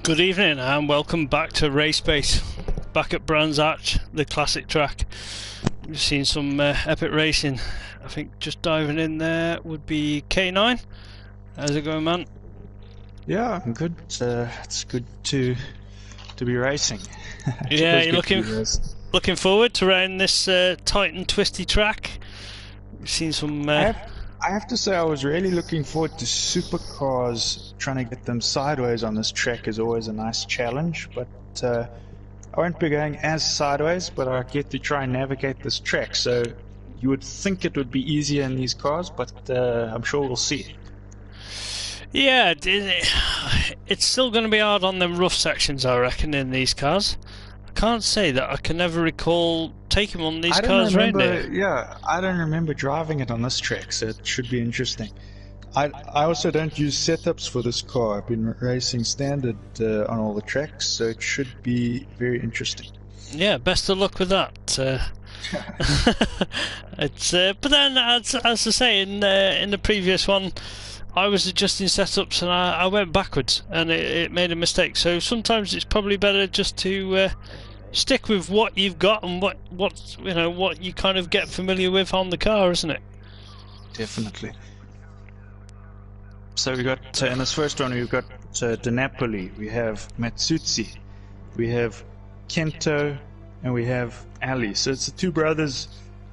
Good evening and welcome back to Race Base, back at Brands Hatch, the classic track. We've seen some epic racing. I think just diving in there would be K9. How's it going, man? Yeah, I'm good. It's good to be racing. Yeah, you're looking forward to riding this tight and twisty track. We've seen some. I have to say, I was really looking forward to supercars. Trying to get them sideways on this track is always a nice challenge, but I won't be going as sideways, but I get to try and navigate this track. So you would think it would be easier in these cars, but I'm sure we'll see. Yeah, it's still going to be hard on them rough sections, I reckon, in these cars. I can't say that I can never recall taking one of these cars around here. Yeah, I don't remember driving it on this track, so it should be interesting. I also don't use setups for this car. I've been racing standard on all the tracks, so it should be very interesting. Yeah, best of luck with that. But then, as I say, in the previous one, I was adjusting setups and I went backwards and it made a mistake. So sometimes it's probably better just to stick with what you've got and what you kind of get familiar with on the car, isn't it? Definitely. So we got in this first one we've got De Napoli, we have Matsutsi, we have Kento, and we have Ali. So it's the two brothers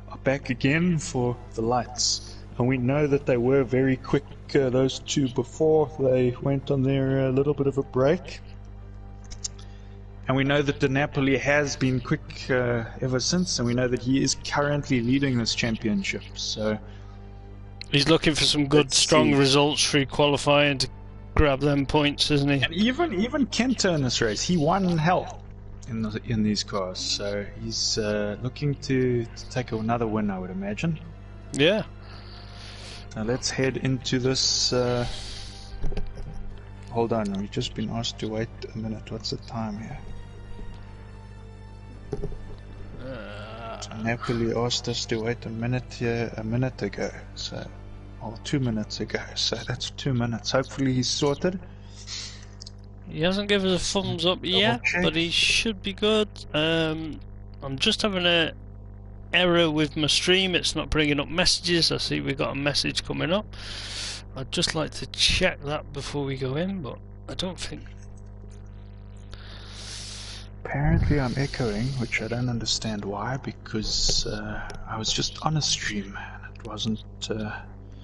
are back again for the lights. And we know that they were very quick, those two, before they went on their little bit of a break. And we know that De Napoli has been quick ever since, and we know that he is currently leading this championship. So he's looking for some good, strong results through qualifying to grab them points, isn't he? And even Kento in this race, he won hell in these cars. So he's looking to take another win, I would imagine. Yeah. Now let's head into this. Hold on, we've just been asked to wait a minute. What's the time here? Napoli asked us to wait a minute here a minute ago. So, 2 minutes ago. So that's 2 minutes. Hopefully he's sorted. He hasn't given us a thumbs up yet, but he should be good. I'm just having a error with my stream. It's not bringing up messages. I see we got a message coming up. I'd just like to check that before we go in, but I don't think. Apparently I'm echoing, which I don't understand why, because I was just on a stream and it wasn't.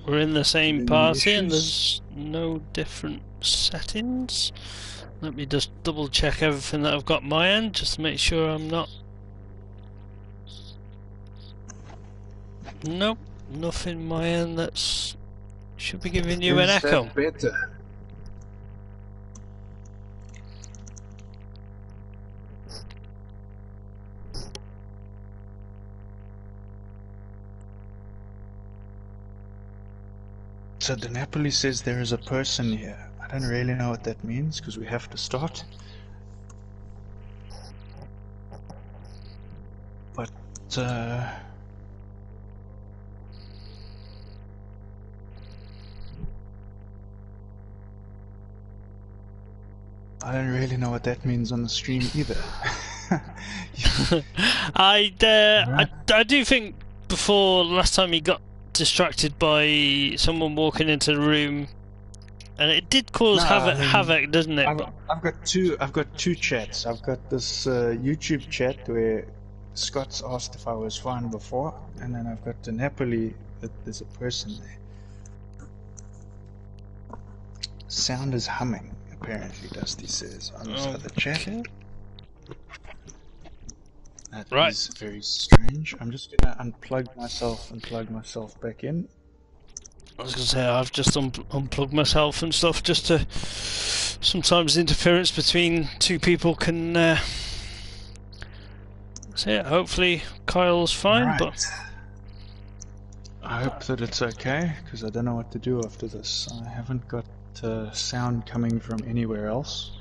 We're in the same party and there's no different settings. Let me just double check everything that I've got my end, just to make sure I'm not. Nope, nothing my end that's should be giving you an echo. Better? So De Napoli says there is a person here. I don't really know what that means because we have to start. But I don't really know what that means on the stream either. I do think before last time he got distracted by someone walking into the room, and it did cause havoc, doesn't it? I've got two chats. I've got this YouTube chat where Scott's asked if I was fine before, and then I've got De Napoli that there's a person there. Sound is humming, apparently, Dusty says on this other chat. That is very strange. I'm just gonna unplug myself and plug myself back in. I was gonna say I've just unplugged myself and stuff just to. Sometimes interference between two people can. So yeah, hopefully Kyle's fine, right. But I hope that it's okay because I don't know what to do after this. I haven't got sound coming from anywhere else.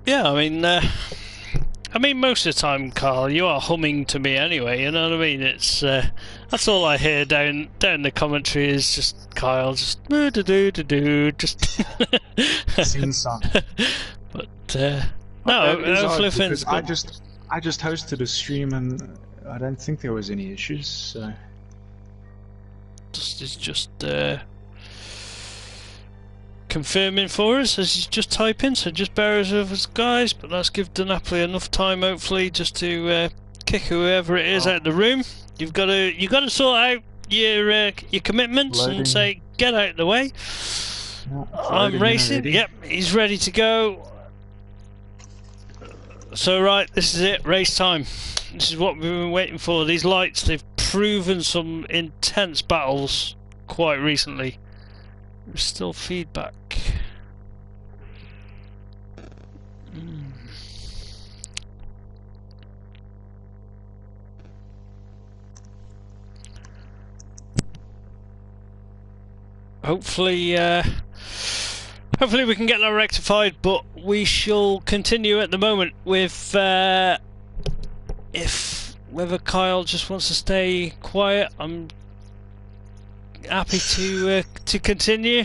yeah, I mean, I mean, most of the time, Carl, you are humming to me anyway. You know what I mean? It's that's all I hear down the commentary is just Kyle just do do do do just sing song. But no, hopefully Finn's I good. just hosted a stream and I don't think there was any issues. So Is just confirming for us as he's just typing, so just bear with us, guys. But let's give DiNapoli enough time, hopefully, just to kick whoever it is out of the room. You've got to sort out your commitments and say get out of the way. I'm racing. Yep, he's ready to go. So right, this is it, race time. This is what we've been waiting for. These lights, they've proven some intense battles quite recently. There's still feedback. Hopefully we can get that rectified, but we shall continue at the moment with whether Kyle just wants to stay quiet. I'm happy to continue.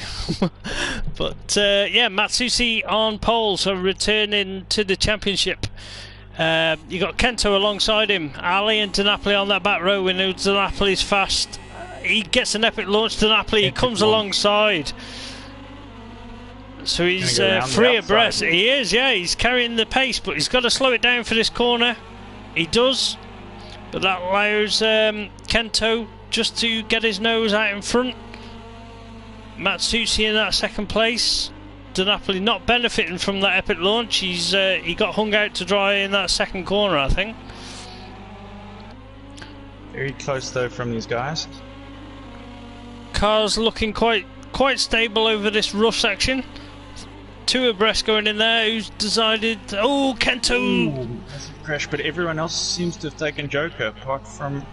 But yeah, Matsusi on pole, so returning to the championship. You got Kento alongside him, Ali and DiNapoli on that back row. We know DiNapoli's fast. He gets an epic launch. DiNapoli, he comes alongside, so he's free abreast. He is, yeah, he's carrying the pace, but he's got to slow it down for this corner. He does, but that allows Kento just to get his nose out in front. Matsusi in that second place. DiNapoli not benefiting from that epic launch. He got hung out to dry in that second corner, I think. Very close though from these guys. Car's looking quite stable over this rough section. Two abreast going in there. Who's decided? Oh, Kento! Ooh, massive crash, but everyone else seems to have taken Joker, apart from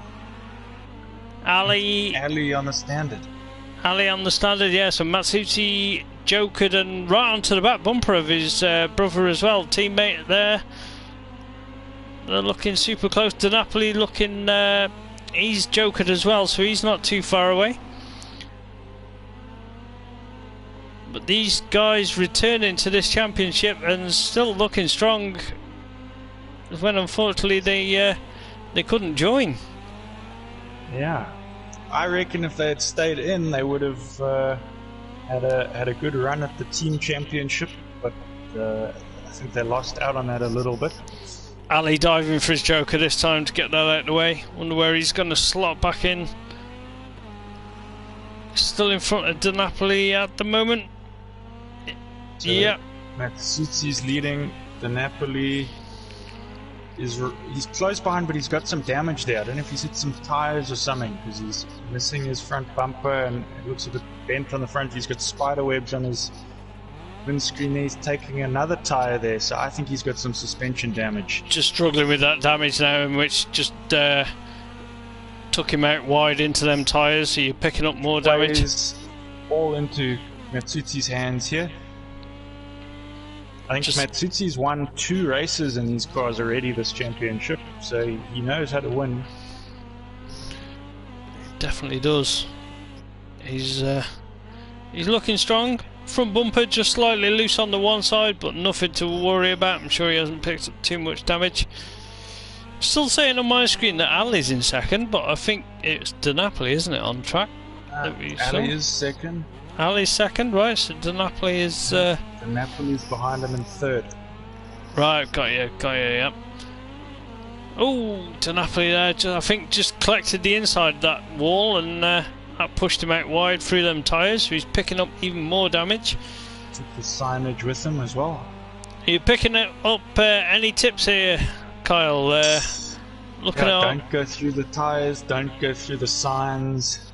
Ali on the standard. Ali on the standard, yeah. So Matsushi jokered and right onto the back bumper of his brother as well. Teammate there. They're looking super close. DiNapoli looking. He's jokered as well, so he's not too far away. But these guys returning to this championship and still looking strong, when unfortunately they couldn't join. Yeah, I reckon if they had stayed in, they would have had a good run at the team championship. But I think they lost out on that a little bit. Ali diving for his joker this time to get that out of the way. Wonder where he's going to slot back in. Still in front of DiNapoli at the moment. So yeah. Matsuzi's leading. DiNapoli he's close behind, but he's got some damage there. I don't know if he's hit some tires or something, because he's missing his front bumper and it looks a bit bent on the front. He's got spider webs on his windscreen there. He's taking another tire there, so I think he's got some suspension damage. Just struggling with that damage now, in which just took him out wide into them tires, so you're picking up more damage. All into Matsuzi's hands here. I think Matsuzi's won 2 races in these cars already this championship, so he knows how to win. Definitely does. He's looking strong. Front bumper just slightly loose on the one side, but nothing to worry about. I'm sure he hasn't picked up too much damage. Still saying on my screen that Ali's in second, but I think it's DiNapoli, isn't it, on track? Ali is second. Ali's second, right? So DiNapoli is. DiNapoli's behind him in third. Right, got you, yeah. Oh, DiNapoli there, I think just collected the inside of that wall and that pushed him out wide through them tyres, so he's picking up even more damage. Took the signage with him as well. Are you picking up any tips here, Kyle? Looking at. Don't go through the tyres, don't go through the signs.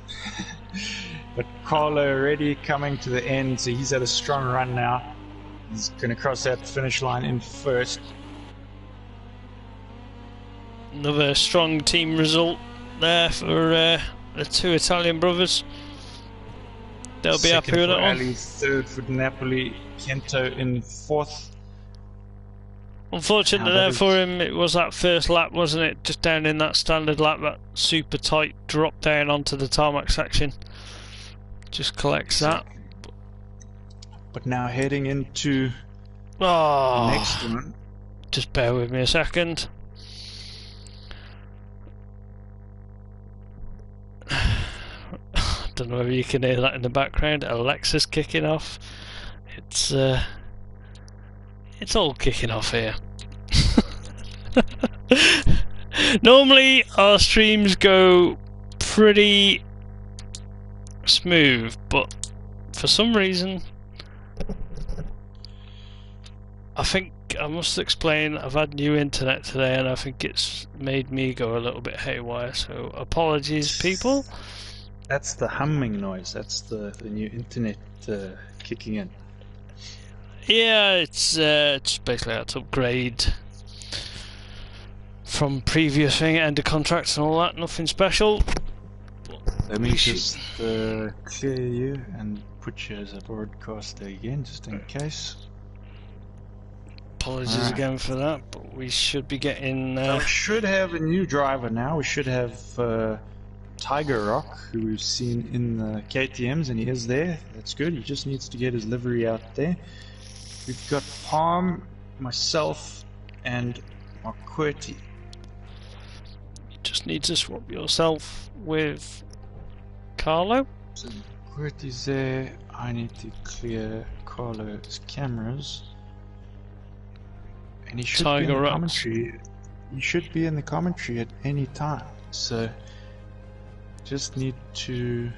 But Carlo already coming to the end, so he's had a strong run now. He's going to cross that finish line in first. Another strong team result there for the 2 Italian brothers. They'll be happy with that one. Ali, third for DiNapoli, Kento in fourth. Unfortunately there for him, it was that first lap, wasn't it? Just down in that standard lap, that super tight drop down onto the tarmac section. Just collects that. But now heading into the next one. Just bear with me a second. I don't know whether you can hear that in the background. Alexa's kicking off. It's all kicking off here. Normally our streams go pretty smooth, but for some reason I think I must explain, I've had new internet today and I think it's made me go a little bit haywire, so apologies people. That's the humming noise, that's the new internet kicking in. Yeah, it's basically had to upgrade from previous thing, end of contracts and all that, nothing special. Let me just clear you and put you as a broadcaster again, just in case. Apologies again for that, but we should be getting... we should have a new driver now. We should have Tiger Rock, who we've seen in the KTMs, and he is there. That's good. He just needs to get his livery out there. We've got Palm, myself, and Marquetti. You just need to swap yourself with Carlo. So Marquetti's there. I need to clear Carlo's cameras. And he should be in the commentary. He should be in the commentary at any time. So just need to...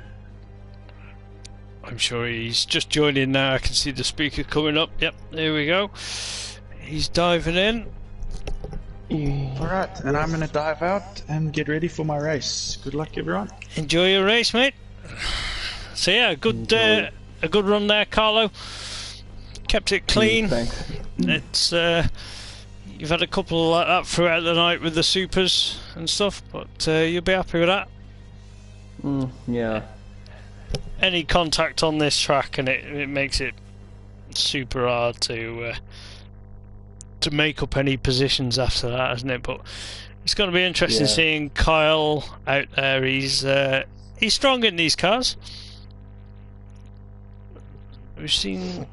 I'm sure he's just joining now. I can see the speaker coming up. Yep, there we go. He's diving in. Alright, and I'm going to dive out and get ready for my race. Good luck, everyone. Enjoy your race, mate. So yeah, a good run there, Carlo. Kept it clean. Thanks. It's you've had a couple like that throughout the night with the supers and stuff, but you'll be happy with that. Yeah. Any contact on this track and it makes it super hard to make up any positions after that, isn't it? But it's going to be interesting seeing Kyle out there. He's strong in these cars. We've seen...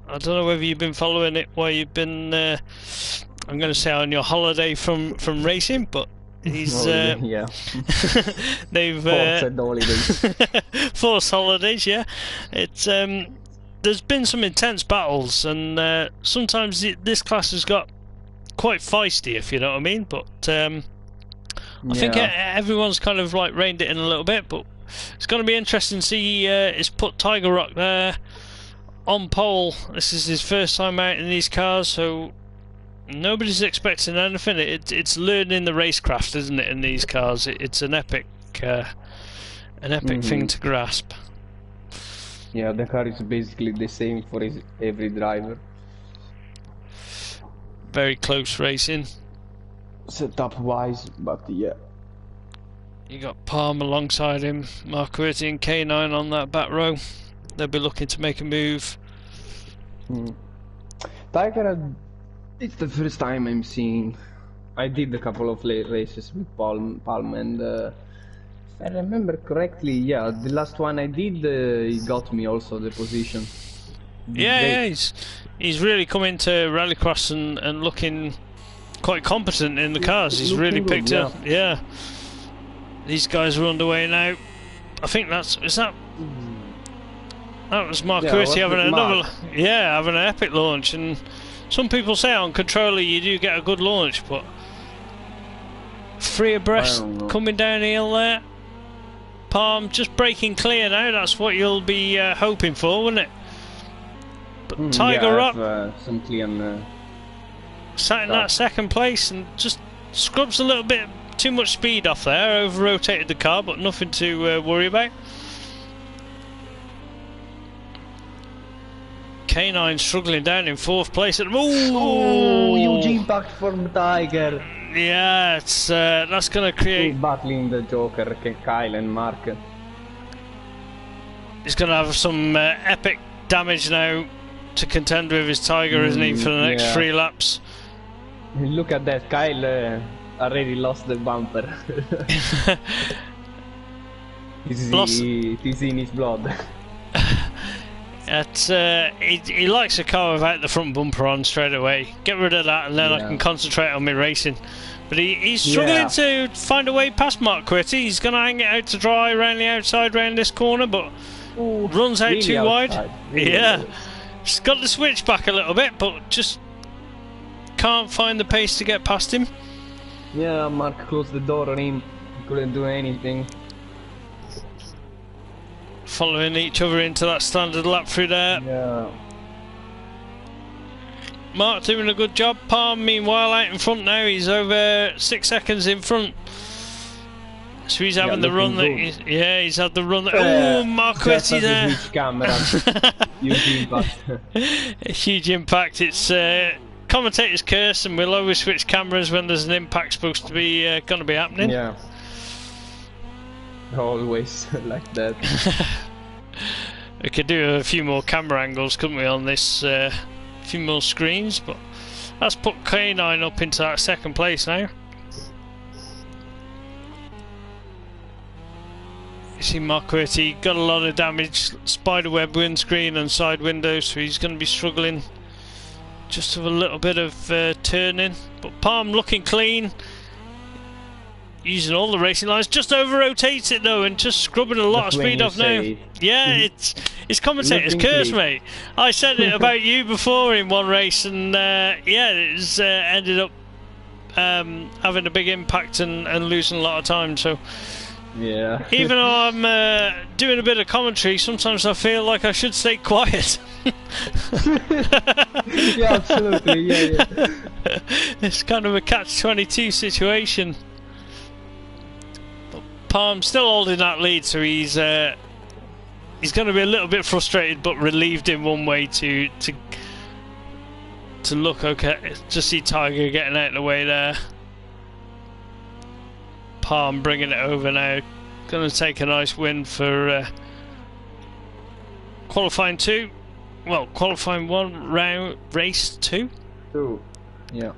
I don't know whether you've been following it while you've been, I'm going to say on your holiday from racing, but he's... yeah. they've... Forced holidays. Forced holidays, yeah. It's... there's been some intense battles, and sometimes this class has got quite feisty, if you know what I mean, but I think everyone's kind of like reined it in a little bit, but it's going to be interesting to see. It's put Tiger Rock there on pole. This is his first time out in these cars, so nobody's expecting anything. It's learning the racecraft, isn't it, in these cars? It's an epic thing to grasp. Yeah, the car is basically the same for every driver. Very close racing. Setup wise, but yeah. You got Palm alongside him, Marquetti and K9 on that back row. They'll be looking to make a move. Tiger, it's the first time I'm seeing. I did a couple of late races with Palm and if I remember correctly, yeah, the last one I did, he got me also the position. Yeah, he's really come into Rallycross and looking quite competent in the cars. He's really picked up. Yeah, these guys are underway now. I think that was Marquetti having another, having an epic launch. And some people say on controller you do get a good launch, but 3 abreast coming down the hill there. Palm just breaking clear now. That's what you'll be hoping for, wouldn't it? But Tiger Rock some clean, sat in that second place and just scrubs a little bit too much speed off there. Over rotated the car, but nothing to worry about. K9 struggling down in 4th place at the moment. Oh, huge impact from Tiger. Yeah, it's that's going to create... He's battling the Joker, Kyle and Mark. He's going to have some epic damage now to contend with his Tiger, isn't he, for the next 3 laps. Look at that, Kyle already lost the bumper. It's in his blood. He likes a car without the front bumper on straight away. Get rid of that and then I can concentrate on my racing. But he's struggling to find a way past Mark Quitty. He's going to hang it out to dry around the outside round this corner, but runs out really too wide. Really he's got the switch back a little bit, but just can't find the pace to get past him. Yeah, Mark closed the door on him. He couldn't do anything. Following each other into that standard lap through there. Yeah. Mark doing a good job. Palm meanwhile out in front now. He's over 6 seconds in front. So he's having the run that he's had the run that Mark Quitty there. Huge impact. A huge impact. It's commentator's curse, and we'll always switch cameras when there's an impact supposed to be going to be happening. Yeah. Always like that. We could do a few more camera angles, couldn't we, on this? Few more screens, but that's put K9 up into that second place now. You see Mark Quitty got a lot of damage, spiderweb windscreen and side windows, so he's going to be struggling just with a little bit of turning. But Palm looking clean, using all the racing lines, just over rotates it though and just scrubbing a lot of speed off now. Yeah, it's commentator's curse, mate. I said it about you before in one race, and it's ended up having a big impact and losing a lot of time. So yeah, even though I'm doing a bit of commentary, sometimes I feel like I should stay quiet. Yeah, absolutely. Yeah. It's kind of a catch-22 situation. Palm still holding that lead, so he's going to be a little bit frustrated, but relieved in one way to look okay. Just see Tiger getting out of the way there. Palm bringing it over now. Going to take a nice win for qualifying 2. Well, qualifying 1, round race 2. Yeah.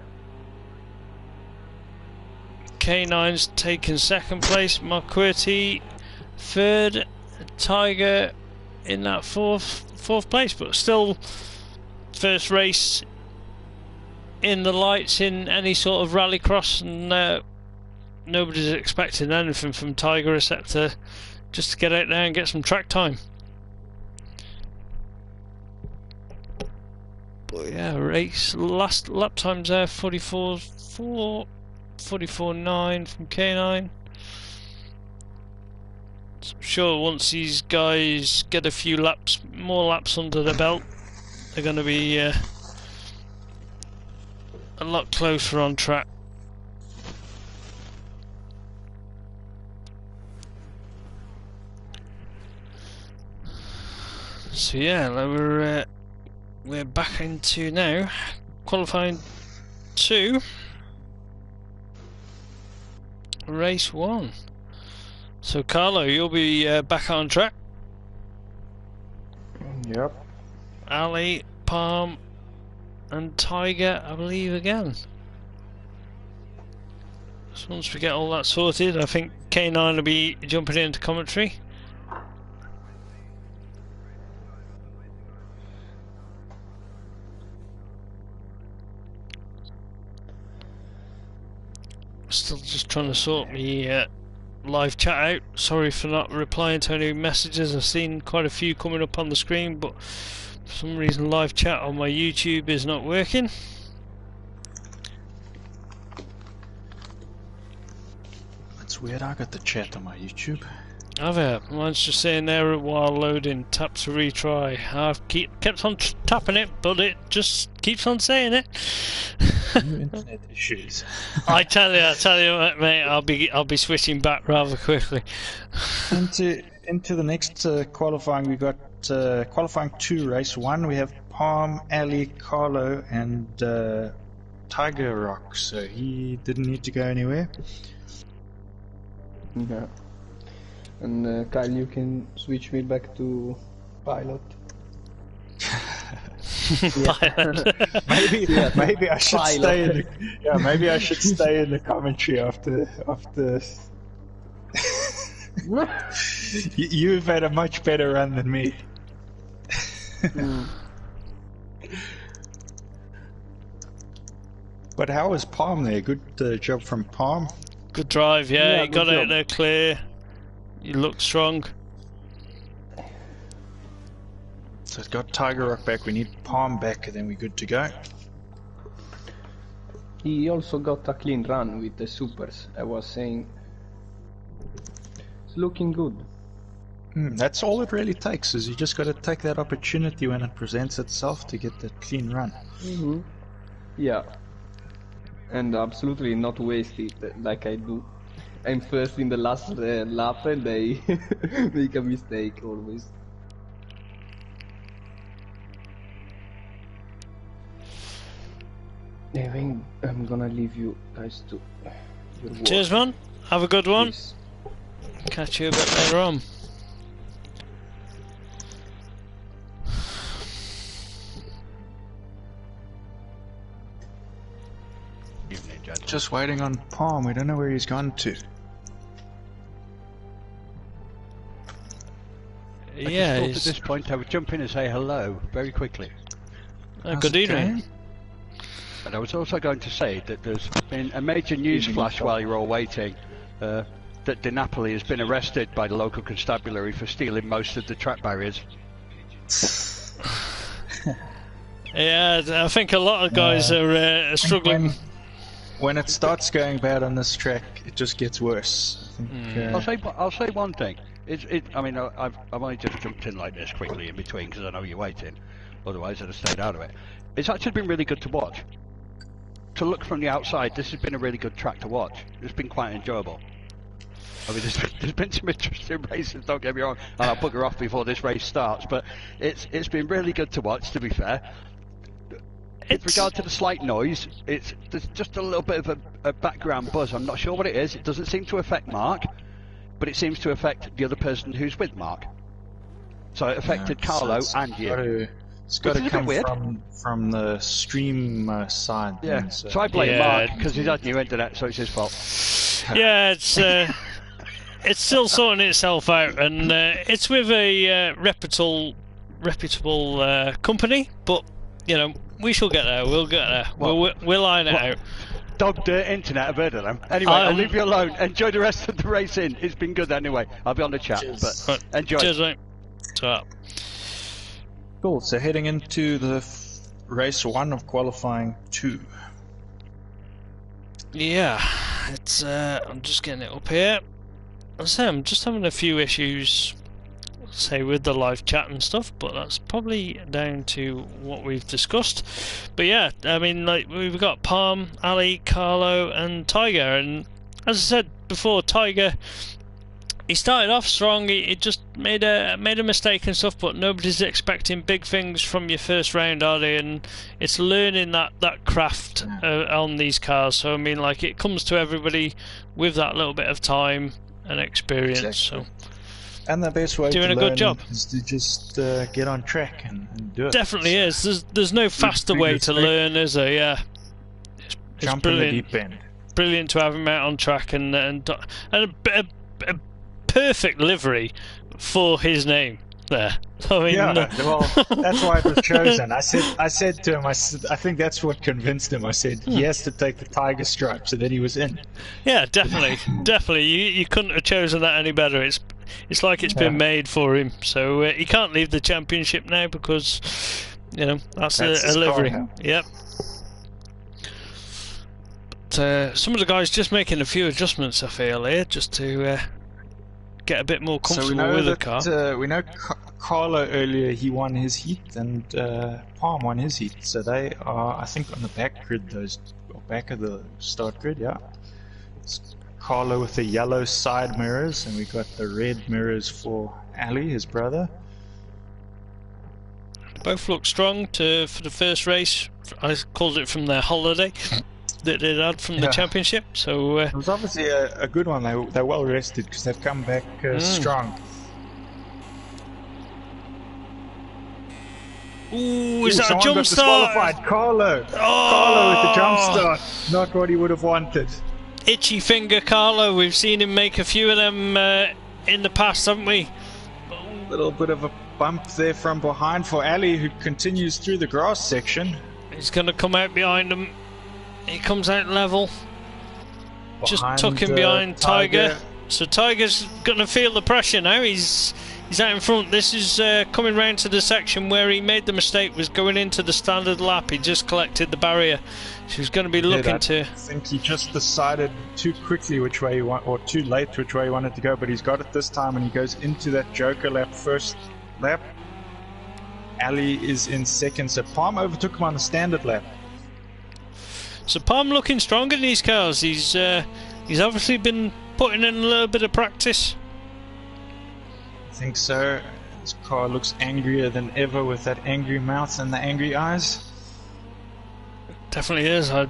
K9's taken second place, Mark Quitty third, Tiger in that fourth place, but still first race in the lights in any sort of rallycross, and nobody's expecting anything from Tiger except just to get out there and get some track time. But yeah, race last lap times there 44.9 from K9. So I'm sure once these guys get a few more laps under the belt, they're going to be a lot closer on track. So yeah, we're back into now qualifying 2. Race 1. So Carlo, you'll be back on track. Yep. Ali, Palm and Tiger, I believe, again. So once we get all that sorted, I think K9 will be jumping into commentary. Still just trying to sort me live chat out. Sorry for not replying to any messages. I've seen quite a few coming up on the screen, but for some reason live chat on my YouTube is not working. That's weird, I got the chat on my YouTube. Have it. Mine's just saying there while loading, tap to retry. I've kept on tapping it, but it just keeps on saying it. New internet issues. I tell you what, mate, I'll be switching back rather quickly. Into the next qualifying, we got qualifying 2, race 1. We have Palm, Ali, Carlo, and Tiger Rock. So he didn't need to go anywhere. Yeah. And Kyle, you can switch me back to pilot. Maybe I should Pilot. stay in the, maybe I should stay in the commentary after you've had a much better run than me. But how was Palm there? Good job from Palm. Good drive, yeah, you good got it job. there clear. You look strong. So it's got Tiger Rock back, we need Palm back, and then we're good to go. He also got a clean run with the supers. I was saying, it's looking good. That's all it really takes, is you just got to take that opportunity when it presents itself to get that clean run. Yeah, and absolutely not waste it like I do. I'm first in the last lap and they make a mistake always. I think I'm gonna leave you guys to your work. Cheers, man. Have a good one. Please. Catch you a bit later on. Just waiting on Palm, we don't know where he's gone to. Yeah, At he's... this point, I would jump in and say hello very quickly. good evening. And I was also going to say that there's been a major news flash while you're all waiting, that Di Napoli has been arrested by the local constabulary for stealing most of the track barriers. Yeah, I think a lot of guys are struggling. When it starts going bad on this track, it just gets worse. I think, I'll say one thing. I mean, I've only just jumped in like this quickly in between because I know you're waiting. Otherwise, I'd have stayed out of it. It's actually been really good to watch. To look from the outside, this has been a really good track to watch. It's been quite enjoyable. I mean, there's been some interesting races, don't get me wrong, and I'll bugger off before this race starts, but it's been really good to watch, to be fair. With regard to the slight noise, there's just a little bit of a background buzz. I'm not sure what it is. It doesn't seem to affect Mark, but it seems to affect the other person who's with Mark. So it affected Carlo and you. It's got to come from the stream side. Yeah. Then, so I blame Mark because he's had new internet, so it's his fault. Yeah, it's still sorting itself out, and it's with a reputable company, but you know, we shall get there. We'll get there. We'll iron it out. Dog Dirt Internet, I've heard of them. Anyway, I'll leave you alone. Enjoy the rest of the racing. It's been good anyway. I'll be on the chat, but enjoy. Cheers, mate. Ta. Cool, so heading into the race 1 of qualifying 2. Yeah, it's. I'm just getting it up here. I'm just having a few issues, say, with the live chat and stuff, but that's probably down to what we've discussed. But yeah, I mean, like, we've got Palm, Ali, Carlo, and Tiger, and as I said before, Tiger, he started off strong. He just made a mistake and stuff, but nobody's expecting big things from your first round, are they? And it's learning that craft on these cars. So I mean, like, it comes to everybody with that little bit of time and experience. Exactly. So. And the best way Doing to a good learn job. is to just get on track and do it. Definitely is. There's no faster way to learn, is there? Yeah. It's Jump brilliant. in the deep end. Brilliant to have him out on track and a perfect livery for his name there. I mean, well, that's why it was chosen. I said to him, I think that's what convinced him. I said he has to take the tiger stripes, and then he was in. Yeah, definitely. You couldn't have chosen that any better. It's like it's been made for him. So he can't leave the championship now because, you know, that's a livery. Yep. But some of the guys just making a few adjustments, I feel, here, just to get a bit more comfortable with the car. We know Carlo earlier, he won his heat, and Palm won his heat. So they are, I think, on the back grid, back of the start grid, yeah. It's Carlo with the yellow side mirrors, and we got the red mirrors for Ali, his brother. Both look strong for the first race. I called it from their holiday that they'd had from the championship. So it was obviously a good one. They're well rested because they've come back strong. Ooh, is that a someone jump got start? disqualified. Carlo. Oh! Carlo with the jump start. Not what he would have wanted. Itchy finger Carlo. We've seen him make a few of them in the past, haven't we? A little bit of a bump there from behind for Ali, who continues through the grass section. He's going to come out behind him. He comes out level. Just tuck him behind Tiger. So Tiger's going to feel the pressure now. He's out in front. This is coming round to the section where he made the mistake, was going into the standard lap. He just collected the barrier. So he's going to be looking to... I think he just decided too quickly which way he want, or too late which way he wanted to go, but he's got it this time, and he goes into that Joker lap, first lap. Ali is in second, so Palm overtook him on the standard lap. So Palm looking strong in these cars. He's obviously been putting in a little bit of practice. I think so. This car looks angrier than ever with that angry mouth and the angry eyes. Definitely is. I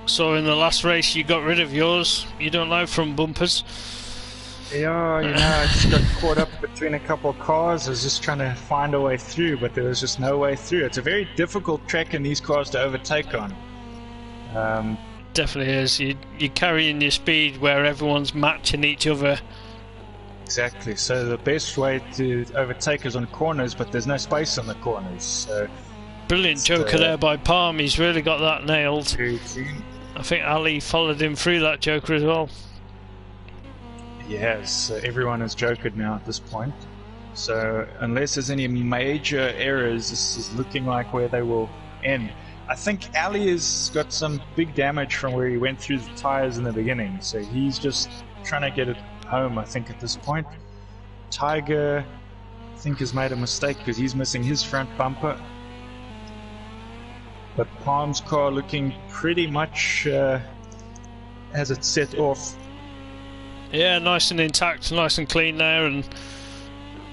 saw in the last race you got rid of yours. You don't like front bumpers. Yeah, you know, I just got caught up between a couple of cars. I was just trying to find a way through, but there was just no way through. It's a very difficult track in these cars to overtake on. Definitely is. You're carrying your speed where everyone's matching each other. Exactly. So the best way to overtake is on corners, but there's no space on the corners. So brilliant joker there by Palm. He's really got that nailed. very clean. I think Ali followed him through that joker as well. He has. So everyone is jokered now at this point. So unless there's any major errors, this is looking like where they will end. I think Ali has got some big damage from where he went through the tires in the beginning, so he's just trying to get it home, I think, at this point. Tiger, I think, has made a mistake because he's missing his front bumper. But Palm's car looking pretty much has it set off. Yeah, nice and intact, nice and clean there, and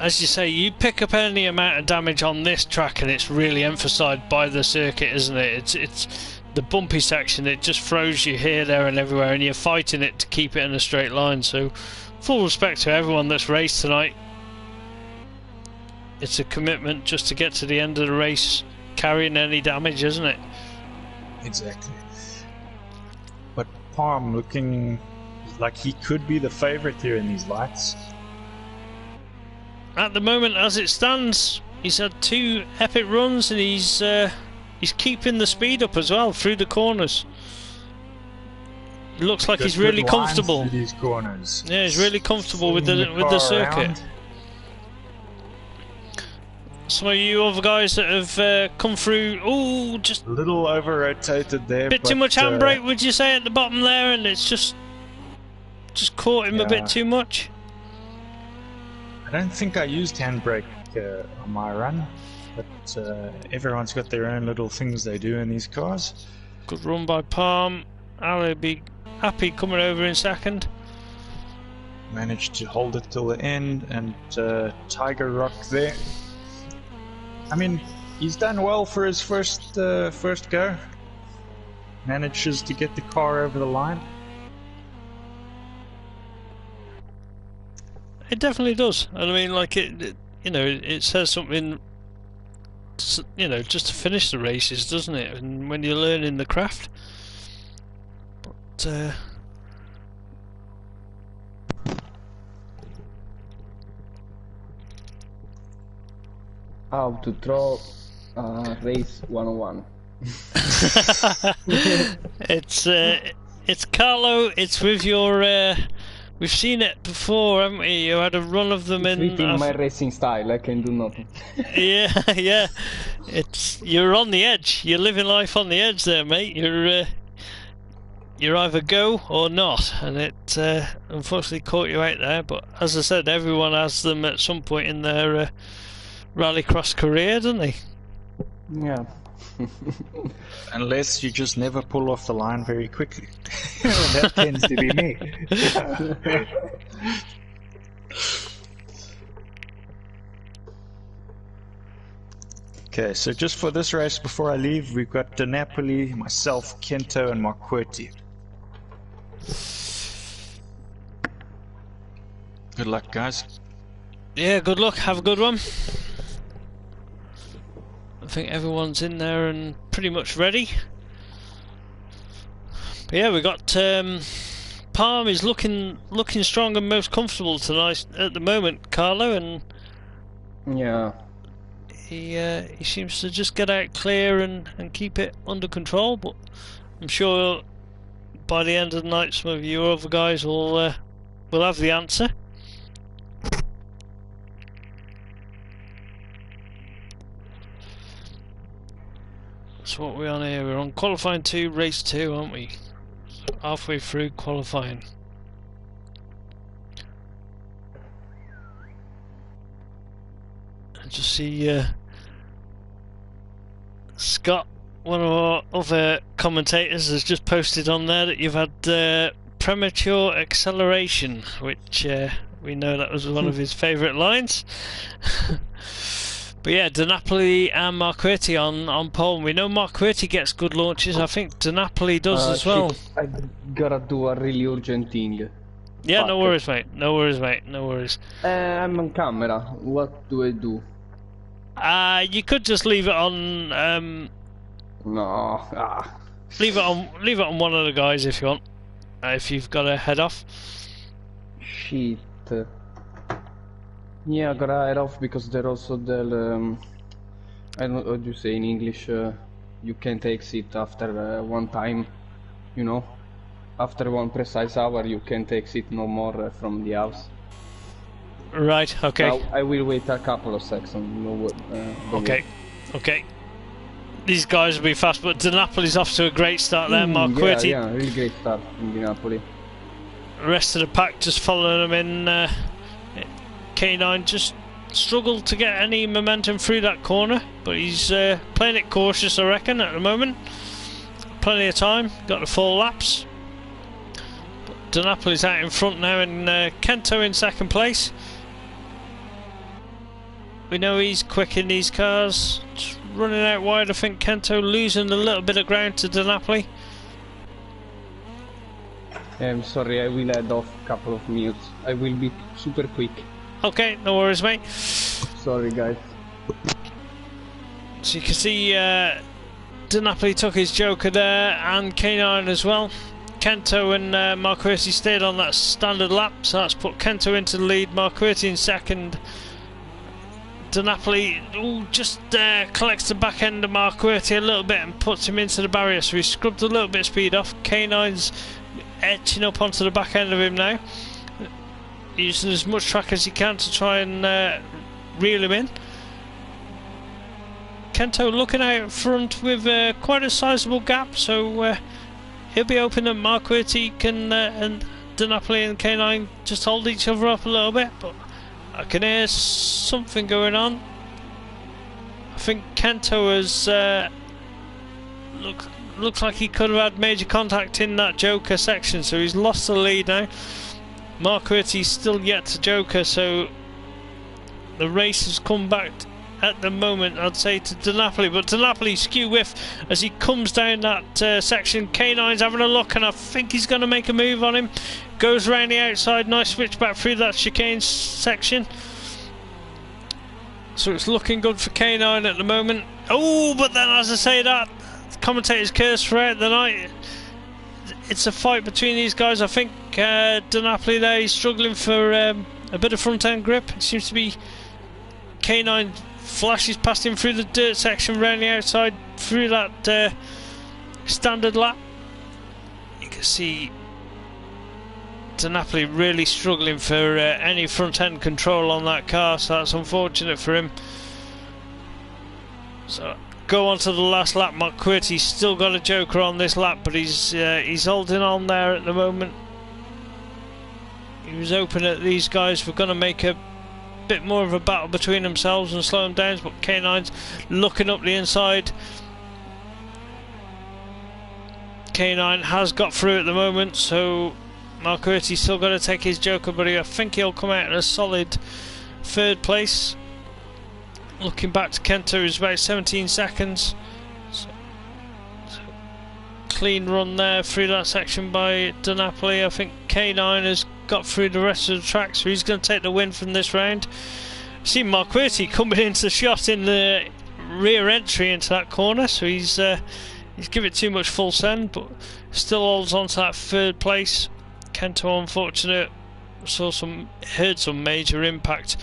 as you say, you pick up any amount of damage on this track and it's really emphasised by the circuit, isn't it? It's the bumpy section, it just throws you here, there and everywhere, and you're fighting it to keep it in a straight line. So full respect to everyone that's raced tonight. It's a commitment just to get to the end of the race carrying any damage, isn't it? Exactly. But Palm looking like he could be the favourite here in these lights. At the moment, as it stands, he's had 2 epic runs, and he's keeping the speed up as well through the corners. It looks like he's really comfortable. These corners. Yeah, he's really comfortable with the circuit. Around. Some of you other guys that have come through, oh, just A little over rotated there. a bit too much handbrake, would you say, at the bottom there, and it's just caught him a bit too much. I don't think I used handbrake on my run, but everyone's got their own little things they do in these cars. Good run by Palm. I'll be happy coming over in second. Managed to hold it till the end, and Tiger Rock there. I mean, he's done well for his first go. Manages to get the car over the line. It definitely does. I mean, like it says something, just to finish the races, doesn't it? And when you're learning the craft. But how to throw race 101. It's Carlo. It's with your. We've seen it before, haven't we? You had a run of them in. Fitting my racing style, I can do nothing. Yeah. You're on the edge. You're living life on the edge there, mate. You're either go or not, and it unfortunately caught you out there. But as I said, everyone has them at some point in their rallycross career, doesn't they? Yeah. Unless you just never pull off the line very quickly. That tends to be me. Okay, so just for this race before I leave, we've got Napoli, myself, Kento, and Marquerti. Good luck, guys. Yeah, good luck. Have a good one. think everyone's in there and pretty much ready. But yeah, we got Palm is looking strong and most comfortable tonight at the moment, Carlo, and Yeah. he seems to just get out clear and keep it under control. But I'm sure by the end of the night, some of you other guys will have the answer. So what are we on here? We're on qualifying 2, race 2, aren't we? So halfway through qualifying. I just see Scott, one of our other commentators, has just posted on there that you've had premature acceleration, which we know that was one of his favourite lines. But yeah, De Napoli and Marquetti on pole. We know Marquetti gets good launches. I think De Napoli does as well. Shit, I gotta do a really urgent thing. Yeah, Fuck. no worries, mate. No worries, mate. No worries. I'm on camera. What do I do? You could just leave it on. No. Leave it on one of the guys if you want. If you've got to head off. Shit. Yeah, I gotta head off because there also the I don't know what you say in English. You can't exit after one time. You know, after one precise hour, you can't exit no more from the house. Right. Okay. Now, I will wait a couple of seconds. No, Okay. Okay. These guys will be fast, but De Napoli's off to a great start there. Marquetti. Yeah, really great start in Napoli. The rest of the pack just following them in. K9 just struggled to get any momentum through that corner, but he's playing it cautious, I reckon, at the moment. Plenty of time, got the 4 laps. But De Napoli's out in front now, and Kento in second place. We know he's quick in these cars. Just running out wide, I think Kento losing a little bit of ground to De Napoli. I'm sorry, I will head off a couple of minutes. I will be super quick. Okay, no worries, mate. Sorry, guys. So you can see De Napoli took his Joker there, and K9 as well. Kento and Marquetti stayed on that standard lap, so that's put Kento into the lead, Marquetti in second. De Napoli just collects the back end of Marquetti a little bit and puts him into the barrier, so he scrubbed a little bit of speed off. K9's etching up onto the back end of him now, using as much track as he can to try and reel him in. Kento looking out front with quite a sizable gap, so he'll be hoping that Marquetti can and De Napoli and K9 just hold each other up a little bit, but I can hear something going on. I think Kento has looks like he could have had major contact in that Joker section, so he's lost the lead now. Marquetti's still yet to Joker, so the race has come back at the moment, I'd say, to De Napoli, but De Napoli skew whiff as he comes down that section. K9's having a look, and I think he's going to make a move on him. Goes around the outside, nice switch back through that chicane section. So it's looking good for K9 at the moment. Oh, but then as I say that, commentators curse throughout the night. It's a fight between these guys. I think De Napoli there, he's struggling for a bit of front end grip. It seems to be K9 flashes past him through the dirt section, round the outside, through that standard lap. You can see De Napoli really struggling for any front end control on that car, so that's unfortunate for him. So go on to the last lap. Marquetti's still got a Joker on this lap, but he's holding on there at the moment. He was hoping that these guys were going to make a bit more of a battle between themselves and slow them down, but K9's looking up the inside. K9 has got through at the moment, so Marquetti's still got to take his Joker, but I think he'll come out in a solid third place. Looking back to Kento, who's about 17 seconds. So clean run there through that section by De Napoli. I think K9 has got through the rest of the track, so he's going to take the win from this round. See Marquetti coming into the shot in the rear entry into that corner, so he's given it too much full send, but still holds on to that third place. Kento unfortunate, heard some major impact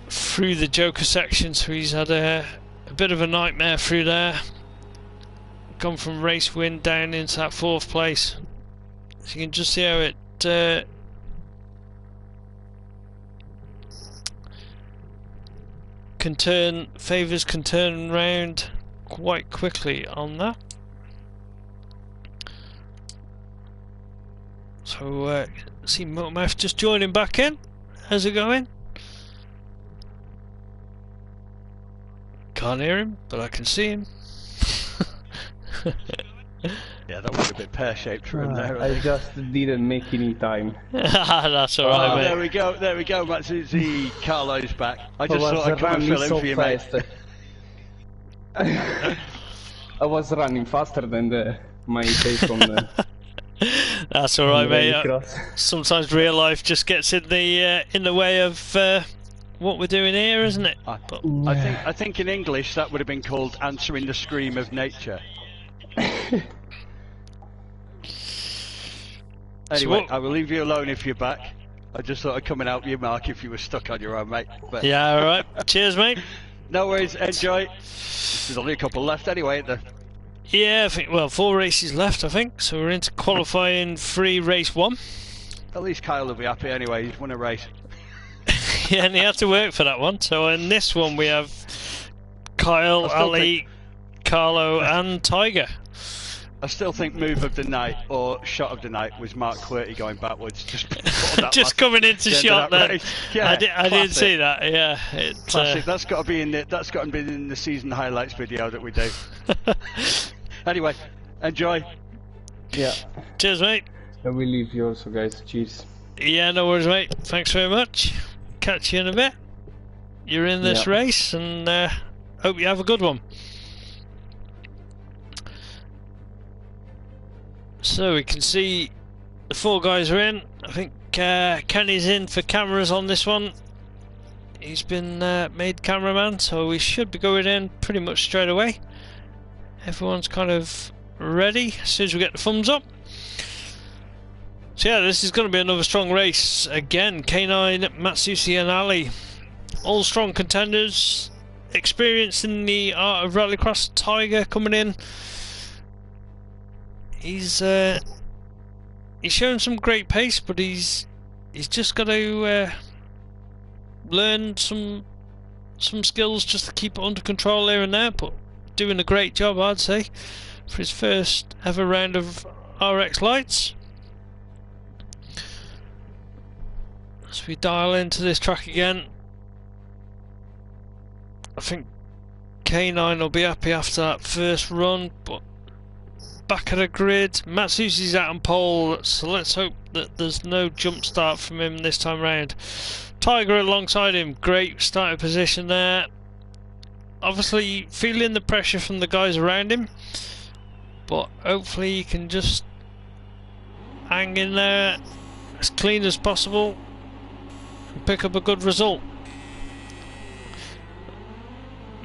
through the Joker section, so he's had a bit of a nightmare through there. Gone from race win down into that 4th place. So you can just see how it favours can turn round quite quickly on that. So see Motormouth just joining back in. How's it going? Can't hear him, but I can see him. Yeah, that was a bit pear-shaped for him there. I just didn't make any time. That's alright, mate. There we go, Matsuzi. Carlo's back. I just was thought I'd come and running fill in so for you, fast. mate. I was running faster than my pace on the... That's alright, mate. cross. Sometimes real life just gets in the way of what we're doing here, isn't it? I think in English that would have been called answering the scream of nature. Anyway, I will leave you alone if you're back. I just thought I'd come and help you, Mark, if you were stuck on your own, mate. But yeah, alright. Cheers, mate. No worries, enjoy. There's only a couple left anyway, isn't there? Yeah, I think, well, 4 races left, I think. So we're into qualifying 3, race 1. At least Kyle will be happy anyway, he's won a race. Yeah, and he had to work for that one. So in this one we have Kyle, Ali, Carlo and Tiger. I still think move of the night or shot of the night was Mark Quirty going backwards just coming into shot there. Yeah, I did see that. Yeah, classic. That's got to be in the season highlights video that we do. Anyway, enjoy. Yeah. Cheers, mate. I will leave you also, guys. Cheers. Yeah, no worries, mate. Thanks very much. Catch you in a bit. You're in this race, and hope you have a good one. So we can see the 4 guys are in. I think Kenny's in for cameras on this one. He's been made cameraman, so we should be going in pretty much straight away. Everyone's kind of ready as soon as we get the thumbs up. So yeah, this is going to be another strong race. Again, K9, Matsushi and Ali, all strong contenders. Experience in the art of rallycross. Tiger coming in. He's shown some great pace, but he's just got to learn some skills just to keep it under control here and there. But doing a great job, I'd say, for his first ever round of RX lights. As we dial into this track again, I think K9 will be happy after that first run, but back of the grid, Matsushi's out on pole, so let's hope that there's no jump start from him this time round. Tiger alongside him, great starting position there. Obviously feeling the pressure from the guys around him, but hopefully he can just hang in there as clean as possible and pick up a good result.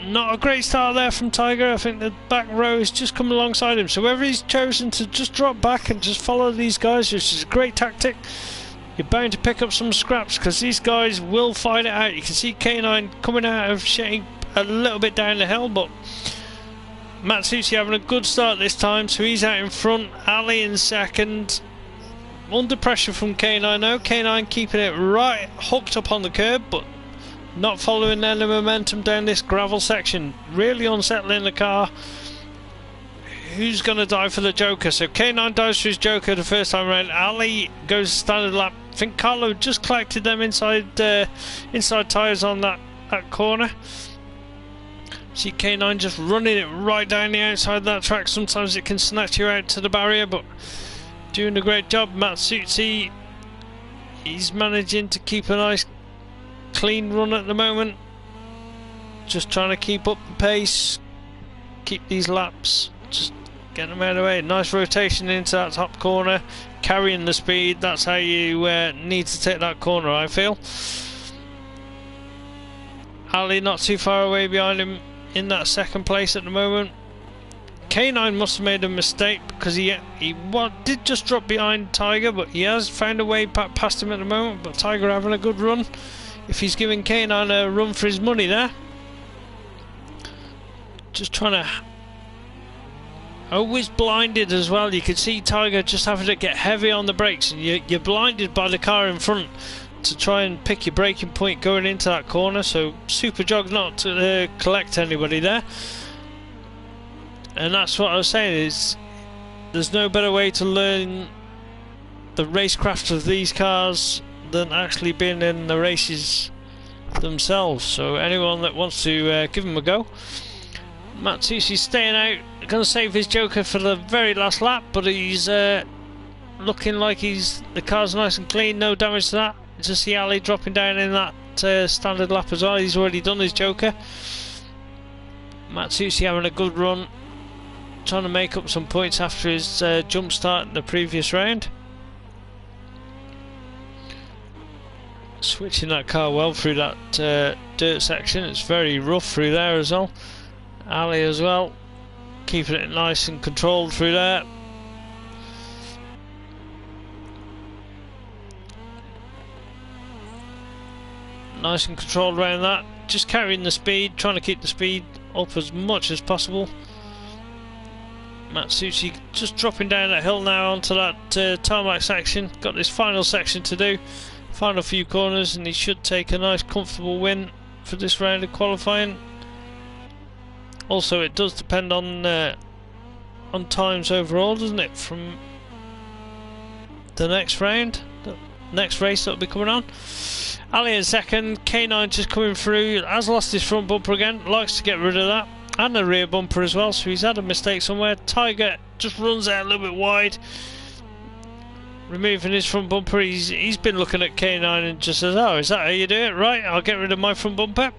Not a great start there from Tiger. I think the back row is just coming alongside him, so whether he's chosen to just drop back and just follow these guys, which is a great tactic, you're bound to pick up some scraps because these guys will fight it out. You can see K9 coming out of shitting a little bit down the hill, but Matsushi having a good start this time, so he's out in front. Ali in second, under pressure from K9 now. K9 keeping it right hooked up on the curb, but not following any momentum down this gravel section. Really unsettling the car. Who's going to die for the Joker? So K9 dives for his Joker the first time around. Ali goes standard lap. I think Carlo just collected them inside tyres on that corner. See K9 just running it right down the outside of that track. Sometimes it can snatch you out to the barrier, but doing a great job. Matsushi, he's managing to keep a nice clean run at the moment, just trying to keep up the pace, keep these laps, just get them out of the way. Nice rotation into that top corner, carrying the speed. That's how you need to take that corner, I feel. Ali not too far away behind him in that second place at the moment. K9 must have made a mistake because he did just drop behind Tiger, but he has found a way past him at the moment. But Tiger having a good run. If he's giving K9 a run for his money there. Just trying to... Always blinded as well. You can see Tiger just having to get heavy on the brakes, and you're blinded by the car in front to try and pick your braking point going into that corner. So super jog not to collect anybody there. And that's what I was saying, is there's no better way to learn the racecraft of these cars than actually being in the races themselves. So anyone that wants to give them a go. Matsusi's staying out, going to save his Joker for the very last lap, but he's looking like the car's nice and clean, no damage to that. Just see Ali dropping down in that standard lap as well. He's already done his Joker. Matsusi having a good run, trying to make up some points after his jump start in the previous round. Switching that car well through that dirt section. It's very rough through there as well. Ali as well, keeping it nice and controlled through there. Nice and controlled around that. Just carrying the speed, trying to keep the speed up as much as possible. Matsushi just dropping down that hill now onto that tarmac section. Got this final section to do, final few corners, and he should take a nice comfortable win for this round of qualifying. Also, it does depend on times overall, doesn't it, from the next round, the next race that'll be coming on. Ali in second, K9 just coming through, has lost his front bumper again, likes to get rid of that, and the rear bumper as well, so he's had a mistake somewhere. Tiger just runs out a little bit wide, removing his front bumper. He's been looking at K9 and just says, oh, is that how you do it? Right, I'll get rid of my front bumper.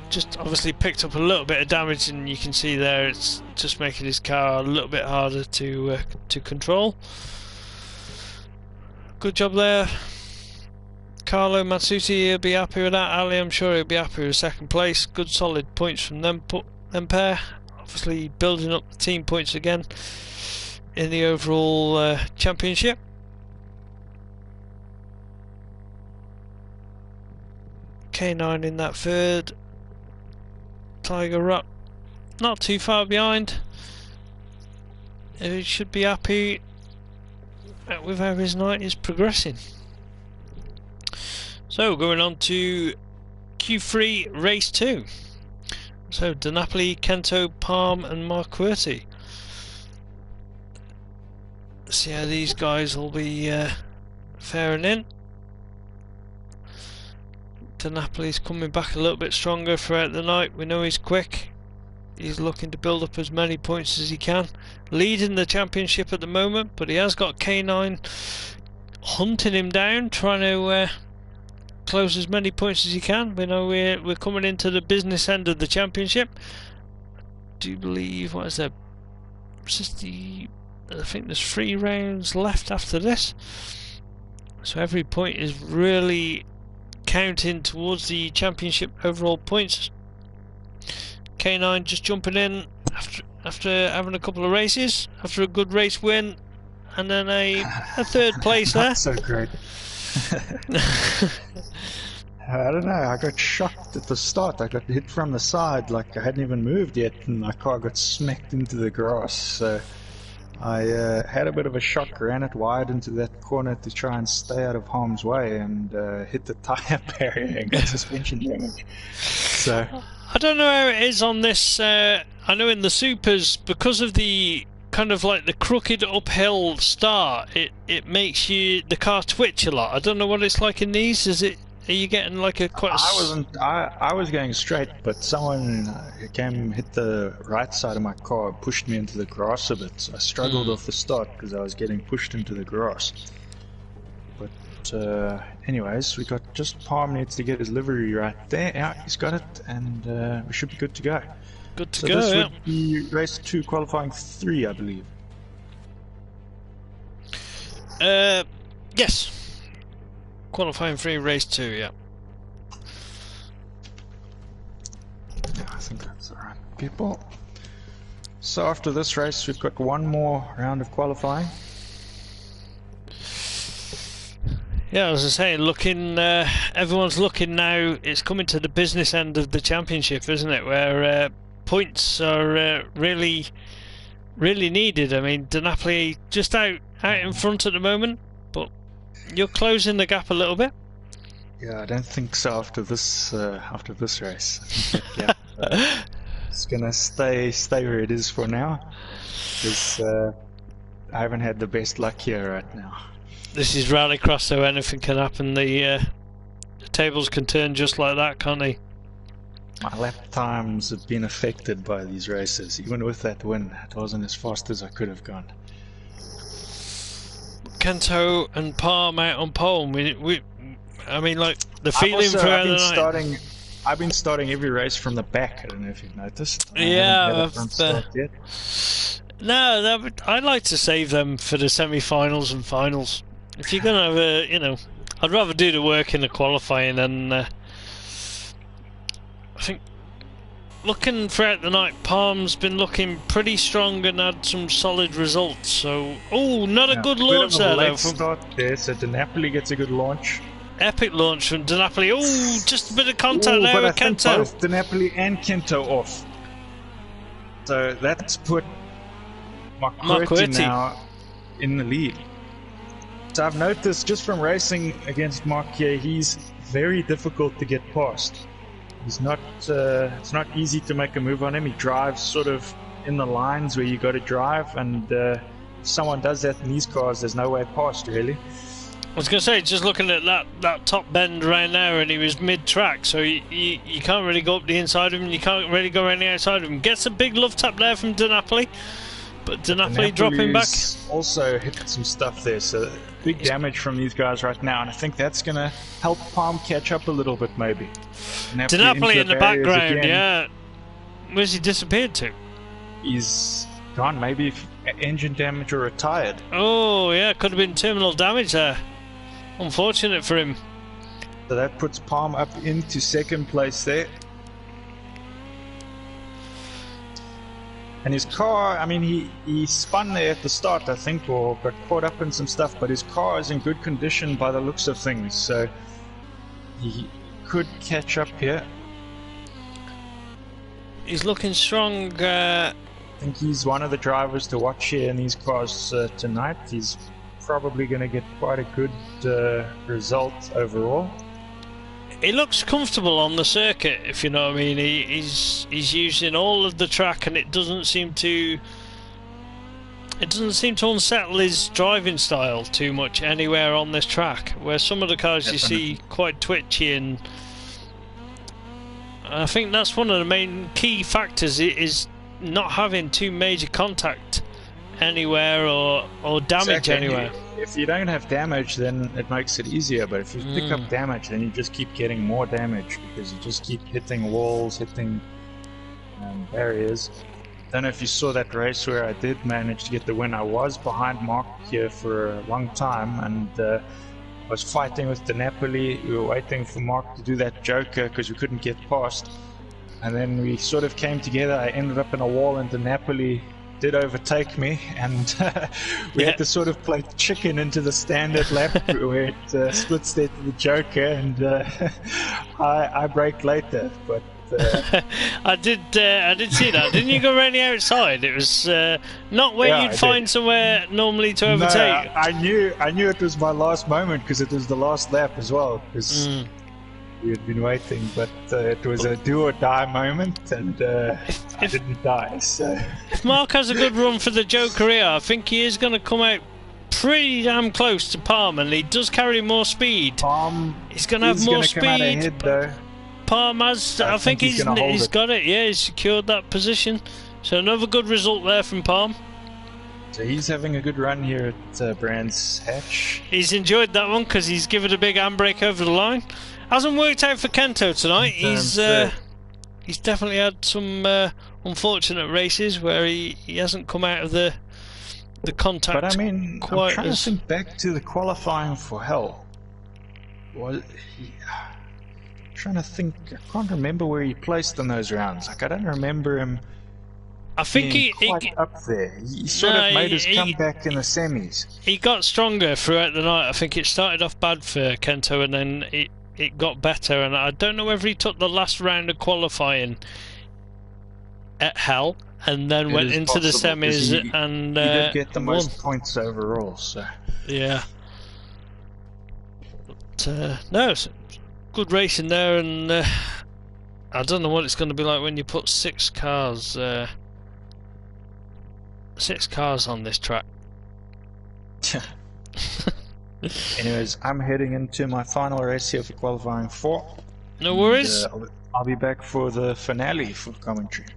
Just obviously picked up a little bit of damage, and you can see there it's just making his car a little bit harder to control. Good job there, Carlo Matsuti. He'll be happy with that. Ali, I'm sure he'll be happy with second place. Good solid points from them pair. Obviously building up the team points again in the overall championship. K9 in that third. Tiger up, not too far behind. He should be happy with how his night is progressing. So going on to Q3 race 2. So DeNapoli, Kento, Palm and Marquardt. See how these guys will be faring in. Napoli's coming back a little bit stronger throughout the night. We know he's quick. He's looking to build up as many points as he can. Leading the championship at the moment, but he has got K9 hunting him down, trying to close as many points as he can. We know we're coming into the business end of the championship. I do believe, what is there? I think there's 3 rounds left after this. So every point is really counting towards the championship overall points. K9 just jumping in after having a couple of races, after a good race win, and then a third place there. Not so great. I don't know, I got shocked at the start. I got hit from the side like I hadn't even moved yet, and my car got smacked into the grass. So I had a bit of a shock, ran it wide into that corner to try and stay out of harm's way, and hit the tyre barrier and got suspension damage. So I don't know how it is on this. I know in the supers, because of the kind of like the crooked uphill start, it makes the car twitch a lot. I don't know what it's like in these. Are you getting like a quite? I was going straight, but someone came, hit the right side of my car, pushed me into the grass a bit. So I struggled off the start because I was getting pushed into the grass. But anyways, we got just Palm needs to get his livery right there. Yeah, he's got it, and we should be good to go. Good to so go. This yeah. would be race 2, qualifying 3, I believe. Yes. Qualifying 3, race 2, yeah. Alright, people. So after this race, we've got one more round of qualifying. Yeah, as I say, looking, everyone's looking now. It's coming to the business end of the championship, isn't it? Where points are really needed. I mean, DeNapoli just out in front at the moment, but you're closing the gap a little bit. Yeah, I don't think so after this race. I think that gap, it's gonna stay where it is for now, because I haven't had the best luck here right now. This is Rallycross, so anything can happen. The tables can turn just like that, can't they? My lap times have been affected by these races. Even with that win, it wasn't as fast as I could have gone. Kento and Palm out on pole. I mean, like, the feeling throughout the night. I've been starting every race from the back. I don't know if you've noticed. Yeah, no, I'd like to save them for the semi-finals and finals. If you're gonna have a, I'd rather do the work in the qualifying. And I think looking throughout the night, Palm's been looking pretty strong and had some solid results. So, not a good launch there though. Start there, so DeNapoli gets a good launch. Epic launch from DeNapoli. Oh, just a bit of contact there but with I think Kento. both DeNapoli and Kento off. So that's put Marquetti now in the lead. So I've noticed just from racing against Marquetti, he's very difficult to get past. He's not. It's not easy to make a move on him. He drives sort of in the lines where you got to drive, and if someone does that in these cars, there's no way past really. I was going to say, just looking at that top bend right now, and he was mid-track, so you can't really go up the inside of him, you can't really go around the outside of him. Gets a big love tap there from DeNapoli, but DeNapoli dropping back. Also hit some stuff there, so big damage from these guys right now, and I think that's going to help Palm catch up a little bit maybe. DeNapoli in the background, yeah. Where's he disappeared to? He's gone, maybe engine damage or retired. Oh yeah, could have been terminal damage there. Unfortunate for him. So that puts Palm up into second place there. And his car, I mean, he spun there at the start, I think, or got caught up in some stuff, but his car is in good condition by the looks of things, so he could catch up here. He's looking strong. I think he's one of the drivers to watch here in these cars tonight. He's probably going to get quite a good result overall. He looks comfortable on the circuit, if you know what I mean. He's using all of the track, and it doesn't seem to unsettle his driving style too much anywhere on this track. Where some of the cars you see quite twitchy, and I think that's one of the main key factors is not having too major contact anywhere or damage anywhere. If you don't have damage, then it makes it easier, but if you pick up damage, then you just keep getting more damage because you just keep hitting walls, hitting barriers. Don't know if you saw that race where I did manage to get the win. I was behind Mark here for a long time, and I was fighting with DeNapoli. We were waiting for Mark to do that joker because we couldn't get past, and then we sort of came together. I ended up in a wall, and DeNapoli did overtake me, and we had to sort of play chicken into the standard lap where it splits there to the joker, and I braked later, but I did see that. Didn't you go around the outside? It was not where you'd find somewhere normally to overtake. No, I knew it was my last moment because it was the last lap as well, because we had been waiting, but it was a do or die moment, and I didn't die. So if Mark has a good run for the Joker here, I think he is going to come out pretty damn close to Palm, and he does carry more speed. Palm, he's going to have more speed. Come out ahead, though. Palm has, I think he's got it. Yeah, he's secured that position. So another good result there from Palm. So he's having a good run here at Brands Hatch. He's enjoyed that one because he's given a big handbrake over the line. Hasn't worked out for Kento tonight. He's definitely had some unfortunate races where he hasn't come out of the contact. But I mean, I'm trying to think back to the qualifying for Hell. trying to think. I can't remember where he placed in those rounds. Like, I don't remember him I think being quite up there. He sort of made his comeback in the semis. he got stronger throughout the night. I think it started off bad for Kento, and then it got better. And I don't know whether he took the last round of qualifying at hell, and then went into the semis and he did get the won. most points overall. So Yeah. But, no, it's good racing there, and I don't know what it's going to be like when you put 6 cars on this track. anyways, I'm heading into my final race here for qualifying 4. No worries. I'll be back for the finale for commentary.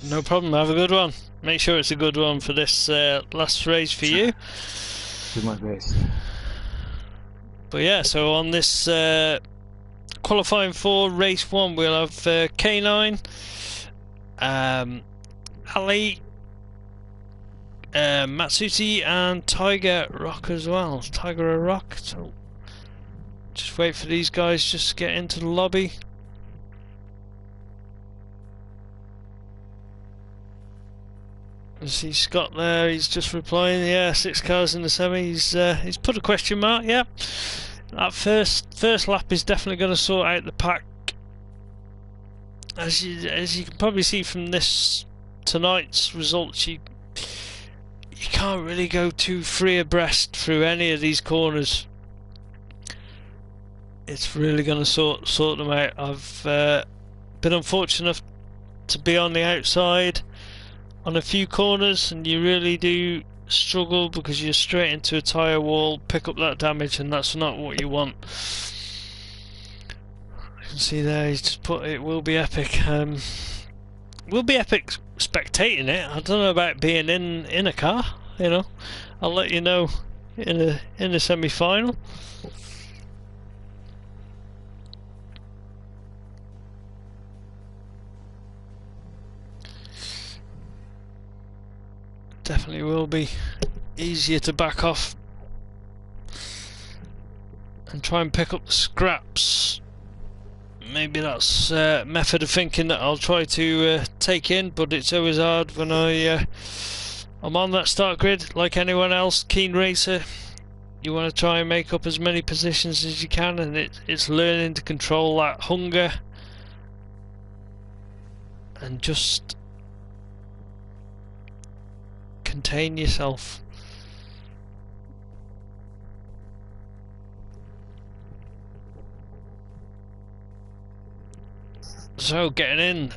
No problem, have a good one. Make sure it's a good one for this last race for you. Do my best. But yeah, so on this qualifying for race 1, we'll have K9, Ali, Matsuti, and Tiger Rock as well. Tiger Rock. So just wait for these guys just to get into the lobby. I see Scott there, he's just replying, yeah, 6 cars in the semi, he's put a question mark, yeah. That first lap is definitely going to sort out the pack. As you can probably see from tonight's results, you can't really go too free abreast through any of these corners. It's really going to sort them out. I've been unfortunate enough to be on the outside on a few corners, and you really do struggle because you're straight into a tyre wall, pick up that damage, and that's not what you want. You can see there he's just put it will be epic. Will be epic spectating it. I don't know about being in a car, you know. I'll let you know in a semi-final. Definitely will be easier to back off and try and pick up the scraps. Maybe that's a method of thinking that I'll try to take in, but it's always hard when I'm on that start grid like anyone else. Keen racer, you want to try and make up as many positions as you can, and it's learning to control that hunger and just contain yourself. So getting in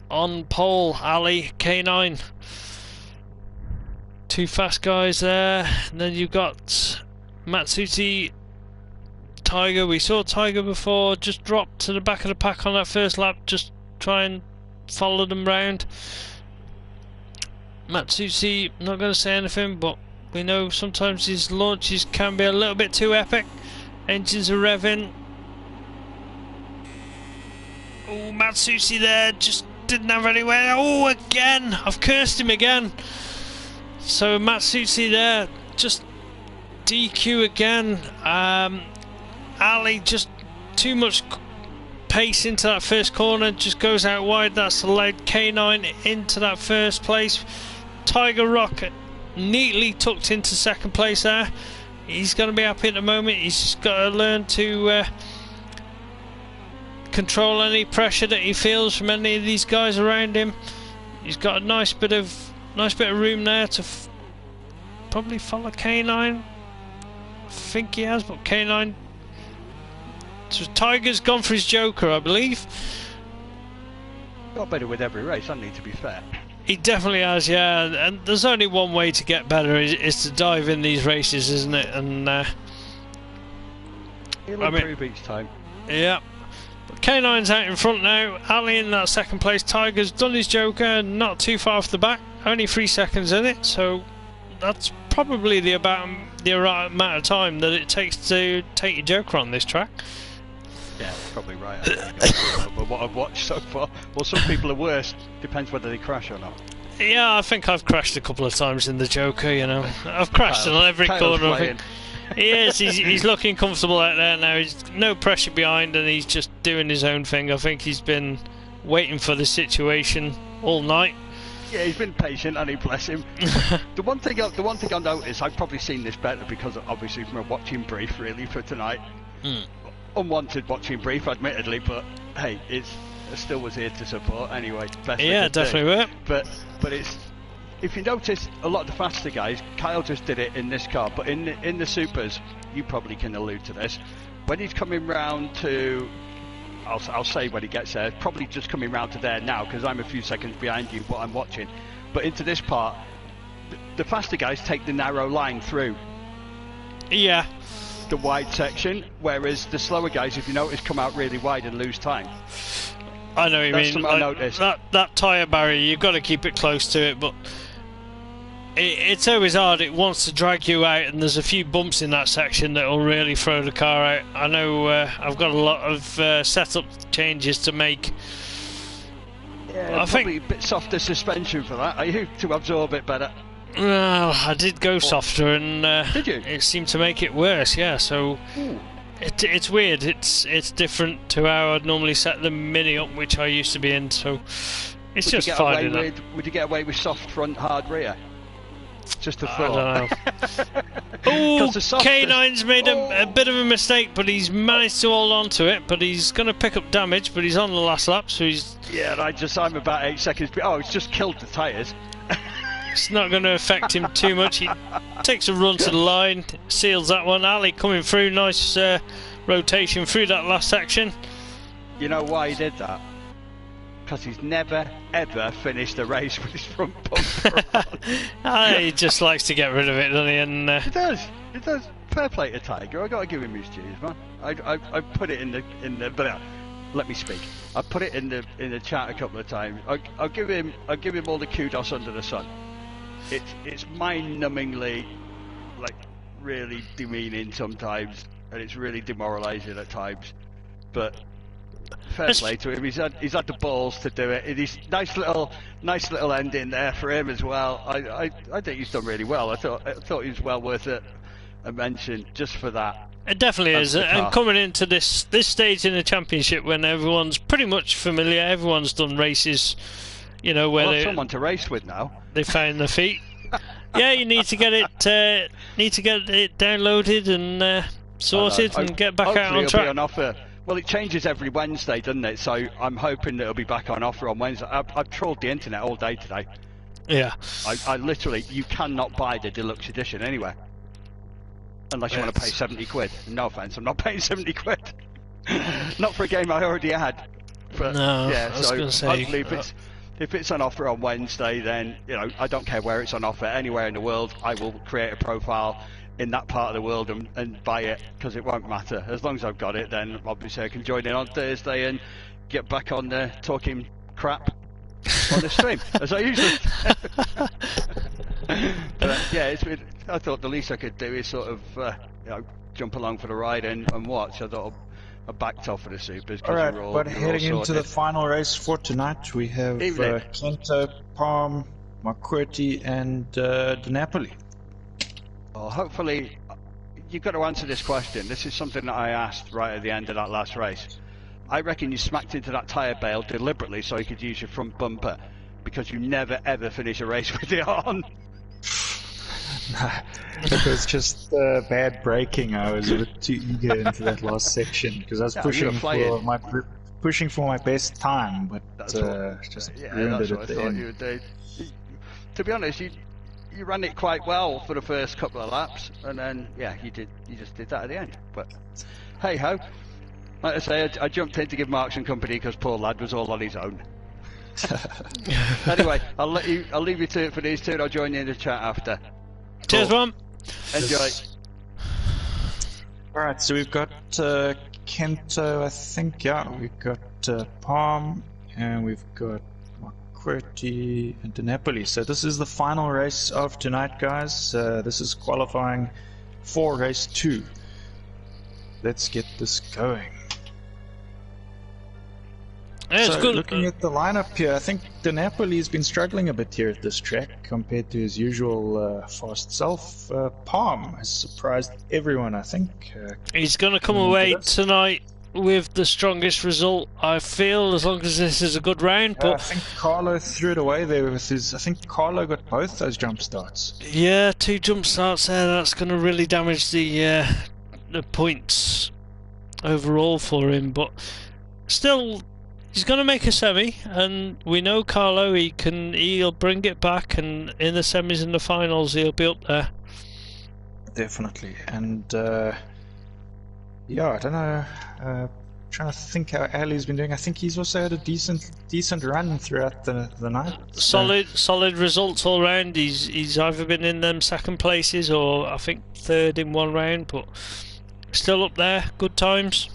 on pole, Ali, K9, 2 fast guys there, and then you've got Matsuti, Tiger. We saw Tiger before, just dropped to the back of the pack on that first lap, just try and follow them round. Matsuti, not going to say anything, but we know sometimes his launches can be a little bit too epic. Engines are revving. Oh, Matsuti there, just didn't have anywhere. Oh, again, I've cursed him again. So Matsuti there, just DQ again. Ali, just too much pace into that first corner, just goes out wide. That's allowed K9 into that first place. Tiger Rock neatly tucked into second place there. He's going to be happy at the moment. He's just got to learn to control any pressure that he feels from any of these guys around him. He's got a nice bit of room there to probably follow K9. I think he has, but K9. So Tiger's gone for his Joker, I believe. Got better with every race, I need to be fair. He definitely has, yeah. And there's only one way to get better is to dive in these races, isn't it? And he'll improve each time. Yeah. But K9's out in front now. Ali in that second place. Tiger's done his Joker, not too far off the back. Only 3 seconds in it, so that's probably the right amount of time that it takes to take your Joker on this track. Yeah, probably right. But what I've watched so far, well, some people are worse. Depends whether they crash or not. Yeah, I think I've crashed a couple of times in the Joker. You know, I've crashed on every corner. I think. He is. He's looking comfortable out there now. He's no pressure behind, and he's just doing his own thing. I think he's been waiting for the situation all night. Yeah, he's been patient, and he bless him. The one thing I noticed, I've probably seen this better because obviously from a watching brief really for tonight. Unwanted watching brief, admittedly, but hey, I still was here to support anyway. Best Yeah, definitely were. But it's, if you notice, a lot of the faster guys, Kyle just did it in this car, but in the supers, you probably can allude to this. When he's coming round to, I'll say when he gets there, probably just coming round to there now because I'm a few seconds behind you, but I'm watching. But into this part, the faster guys take the narrow line through. Yeah. The wide section, whereas the slower guys, if you notice, come out really wide and lose time. I know what you mean. I noticed. That tyre barrier, you've got to keep it close to it, but it's always hard. It wants to drag you out, and there's a few bumps in that section that will really throw the car out. I know I've got a lot of setup changes to make. Yeah, I think a bit softer suspension for that. Are you to absorb it better? Well, I did go softer, and did you? It seemed to make it worse. Yeah, so it's weird. It's different to how I'd normally set the Mini up, which I used to be in. So it's just fine. Would you get away with soft front, hard rear? Just a thought. I don't know. Oh, K9's made a bit of a mistake, but he's managed to hold on to it. But he's going to pick up damage. But he's on the last lap, so he's. Yeah, I'm about 8 seconds. Oh, it's just killed the tyres. It's not going to affect him too much. He takes a run to the line, seals that one. Ali coming through, nice rotation through that last section. You know why he did that? Because he's never ever finished a race with his front bumper on. He just likes to get rid of it, doesn't he? And He does. Fair play to Tiger. I got to give him his dues, man. I put it in the. But let me speak. I put it in the chat a couple of times. I'll give him all the kudos under the sun. It's mind-numbingly, like, really demeaning sometimes, and it's really demoralising at times. But fair play to him. He's had the balls to do it. It's nice little ending there for him as well. I think he's done really well. I thought he was well worth a mention just for that. It definitely is, and coming into this stage in the championship when everyone's pretty much familiar, everyone's done races, you know, where they someone to race with now. They found their feet. Yeah, you need to get it downloaded and sorted and get back out on track. Be on offer. Well, it changes every Wednesday, doesn't it? So I'm hoping that it'll be back on offer on Wednesday. I've trawled the internet all day today. Yeah. I literally, you cannot buy the deluxe edition anywhere. Unless you want to pay 70 quid. No offence, I'm not paying 70 quid. Not for a game I already had. But no, yeah, I was going to say, hopefully if it's on offer on Wednesday, then, you know, I don't care where it's on offer. Anywhere in the world, I will create a profile in that part of the world and buy it, because it won't matter. As long as I've got it, then obviously I can join in on Thursday and get back on talking crap on the stream, as I usually do. But, yeah, I thought the least I could do is sort of jump along for the ride and watch. I thought I backed off for the supers. Alright, but heading into the final race for tonight, we have Kento, Palm, McQuarrie and DiNapoli. Well, hopefully, you've got to answer this question. This is something that I asked right at the end of that last race. I reckon you smacked into that tyre bale deliberately so you could use your front bumper, because you never ever finish a race with it on. It was just bad braking. I was a bit too eager into that last section because I was pushing for my best time, but just ruined it at the end. You would do. To be honest, you ran it quite well for the first couple of laps, and then you just did that at the end. But hey ho, like I say, I jumped in to give Marks and Company because poor lad was all on his own. Anyway, I'll leave you to it for these two, and I'll join you in the chat after. Cheers, Ron. Enjoy. Alright, so we've got Kento, I think, we've got Palm, and we've got McQuarrie and DiNapoli. So this is the final race of tonight, guys. This is qualifying for race 2. Let's get this going. Yeah, it's So good. looking at the lineup here, I think De Napoli's been struggling a bit here at this track compared to his usual fast self. Palm has surprised everyone, I think. He's going to come coming into away this. tonight with the strongest result, I feel, as long as this is a good round. I But think Carlo threw it away there with his. I think Carlo got both those jump starts. yeah, 2 jump starts there. That's going to really damage the points overall for him. But still, he's going to make a semi, and we know Carlo. He'll bring it back, and in the semis and the finals, he'll be up there. Definitely, and yeah, I don't know. Trying to think how Ali's been doing. I think he's also had a decent run throughout the night. So Solid results all round. He's either been in them second places or I think third in one round, but still up there. Good times.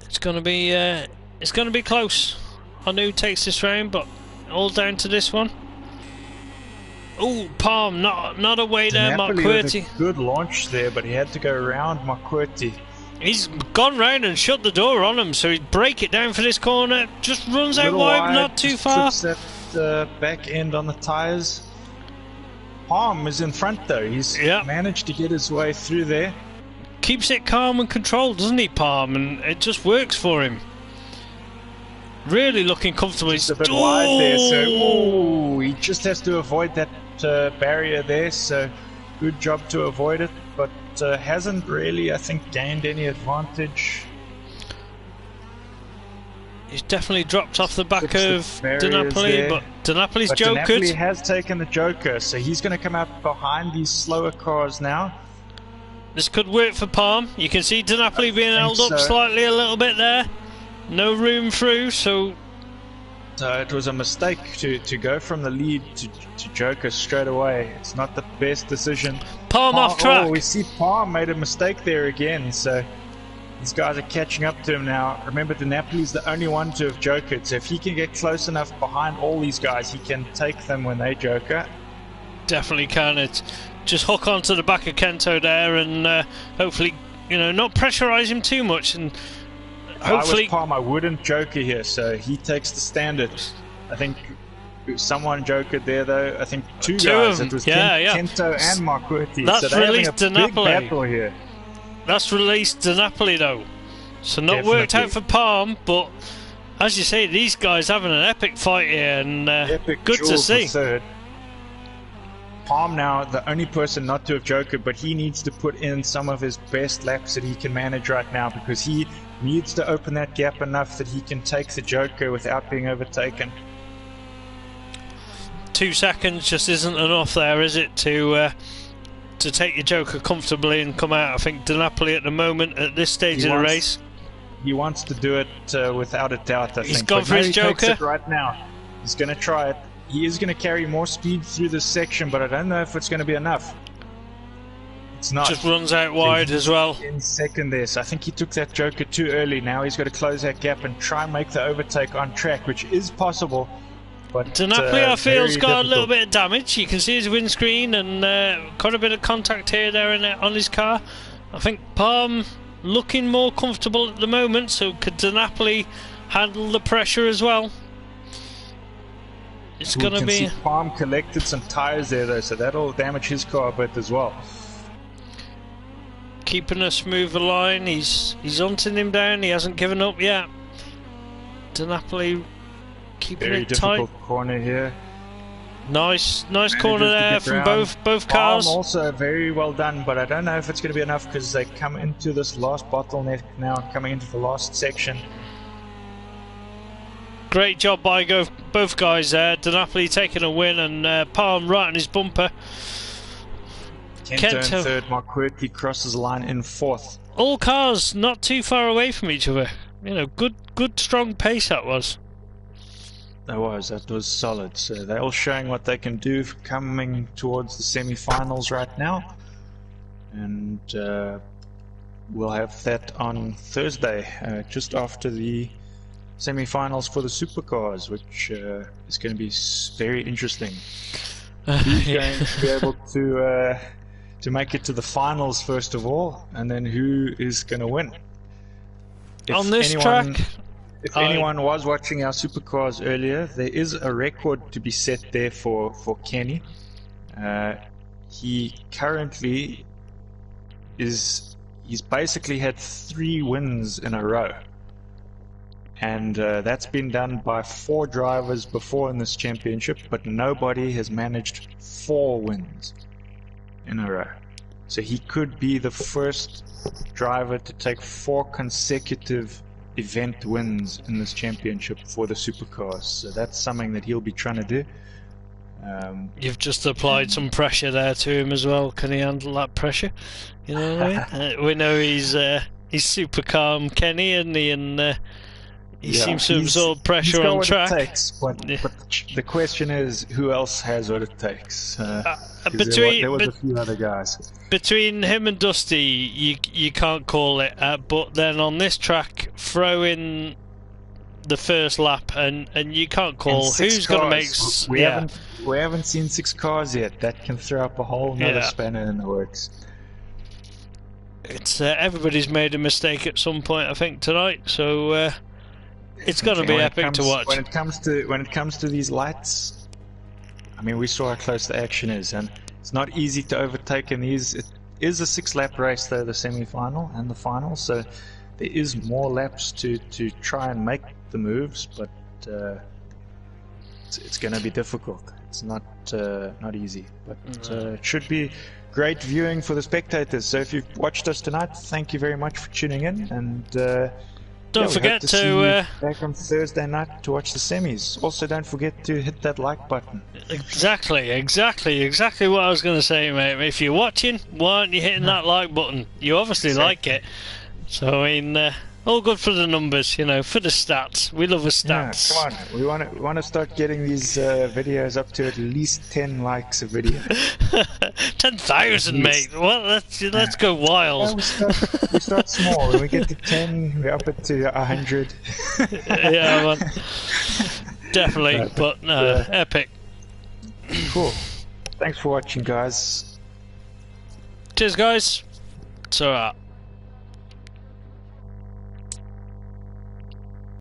It's gonna be close. I know who takes this round, but all down to this one. Oh, Palm, not away there, Napoli with Marquardt. a good launch there, but he had to go around Marquardt. He's gone round and shut the door on him, so he'd break it down for this corner. Just runs out Little wide, not too just far. trips that back end on the tyres. Palm is in front though. He's Yeah. managed to get his way through there. Keeps it calm and controlled, doesn't he, Palm? And it just works for him. Really looking comfortable. It's a bit wide there, so he just has to avoid that barrier there. So good job to avoid it, but hasn't really, I think, gained any advantage. He's definitely dropped off the back Looks of the De barriers Napoli, there. but De Napoli's But De Napoli jokered. has taken the joker, so he's going to come out behind these slower cars now. This could work for Palm. You can see De Napoli being held up so. slightly a little bit there. No room through, so So it was a mistake to go from the lead to joker straight away. It's not the best decision. Palm off track. Oh, we see Palm made a mistake there again, so these guys are catching up to him now. Remember, De Napoli's the only one to have jokered, so if he can get close enough behind all these guys, he can take them when they joker. Definitely can. It just hook onto the back of Kento there, and hopefully, not pressurise him too much, and If I hopefully. was Palm, I wouldn't joker here, so he takes the standard. I think someone jokered there, though. I think two Two guys. of It was them, yeah. Kento and Marquardt. That's so they're having a released De big Napoli. battle here. That's released De Napoli though, so not worked out for Palm. But as you say, these guys having an epic fight here, and Epic good duel to for see. third. Palm now the only person not to have jokered, but he needs to put in some of his best laps that he can manage right now, because he needs to open that gap enough that he can take the joker without being overtaken. 2 seconds just isn't enough there, is it, to take your joker comfortably and come out? I think De Napoli at the moment, at this stage of the race, He wants to do it without a doubt, I think. He's gone But for his he takes joker. it right now. He's going to try it. He is going to carry more speed through this section, but I don't know if it's going to be enough. It's not. just runs out wide as well. In second there, so I think he took that joker too early. Now he's got to close that gap and try and make the overtake on track, which is possible. But De Napoli, I feel, has very got a little difficult. bit of damage. You can see his windscreen and quite a bit of contact here, there, and on his car. I think Palm looking more comfortable at the moment, so could De Napoli handle the pressure as well? It's We going to can be. see Palm collected some tires there though, so that'll damage his car a bit as well. Keeping a smoother line. He's hunting him down. He hasn't given up yet. De Napoli keeping Very it tight. difficult corner here. Nice Manages corner to there get from round. both Palm cars. also very well done, but I don't know if it's going to be enough because they come into this last bottleneck now, coming into the last section. Great job by both guys there. De Napoli taking a win, and Palm right on his bumper. Kento in Kento. third, Marquardt crosses the line in fourth. All cars not too far away from each other. Good strong pace that was. That was solid. So they're all showing what they can do coming towards the semi-finals right now. And we'll have that on Thursday, just after the semi-finals for the supercars, which is going to be very interesting. Who's going to be able to make it to the finals first of all, and then who is going to win? On this track, if anyone was watching our supercars earlier, there is a record to be set there for Kenny. He currently he's basically had 3 wins in a row, and that's been done by 4 drivers before in this championship, but nobody has managed 4 wins in a row. So he could be the first driver to take 4 consecutive event wins in this championship for the supercars. So that's something that he'll be trying to do. You've just applied some pressure there to him as well. Can he handle that pressure? You know what I mean? We know he's super calm, Kenny, and he seems to absorb pressure on track. What it takes, but the question is, who else has what it takes? There was a few other guys. Between him and Dusty, you can't call it. But then on this track, throw in the first lap, and you can't call who's going to make. We haven't seen 6 cars yet. That can throw up a whole nother spanner in the works. It's everybody's made a mistake at some point, I think, tonight. So it's going to be epic to watch. When it comes to these lights, I mean, we saw how close the action is, and it's not easy to overtake in these. It is a 6-lap race, though, the semi-final and the final, so there is more laps to try and make the moves, but it's going to be difficult. It's not easy, but it should be great viewing for the spectators. So if you've watched us tonight, thank you very much for tuning in, and don't forget to see you back on Thursday night to watch the semis. Also, don't forget to hit that like button. Exactly what I was going to say, mate. If you're watching, why aren't you hitting that like button? You obviously like it. So I mean, all good for the numbers, you know, for the stats. We love the stats. Yeah, come on, we want to start getting these videos up to at least 10 likes a video. 10,000, mate. Well, let's go wild. We start small. When we get to 10, we up it to 100. Yeah, man. Definitely, but no, epic. Cool. Thanks for watching, guys. Cheers, guys. So.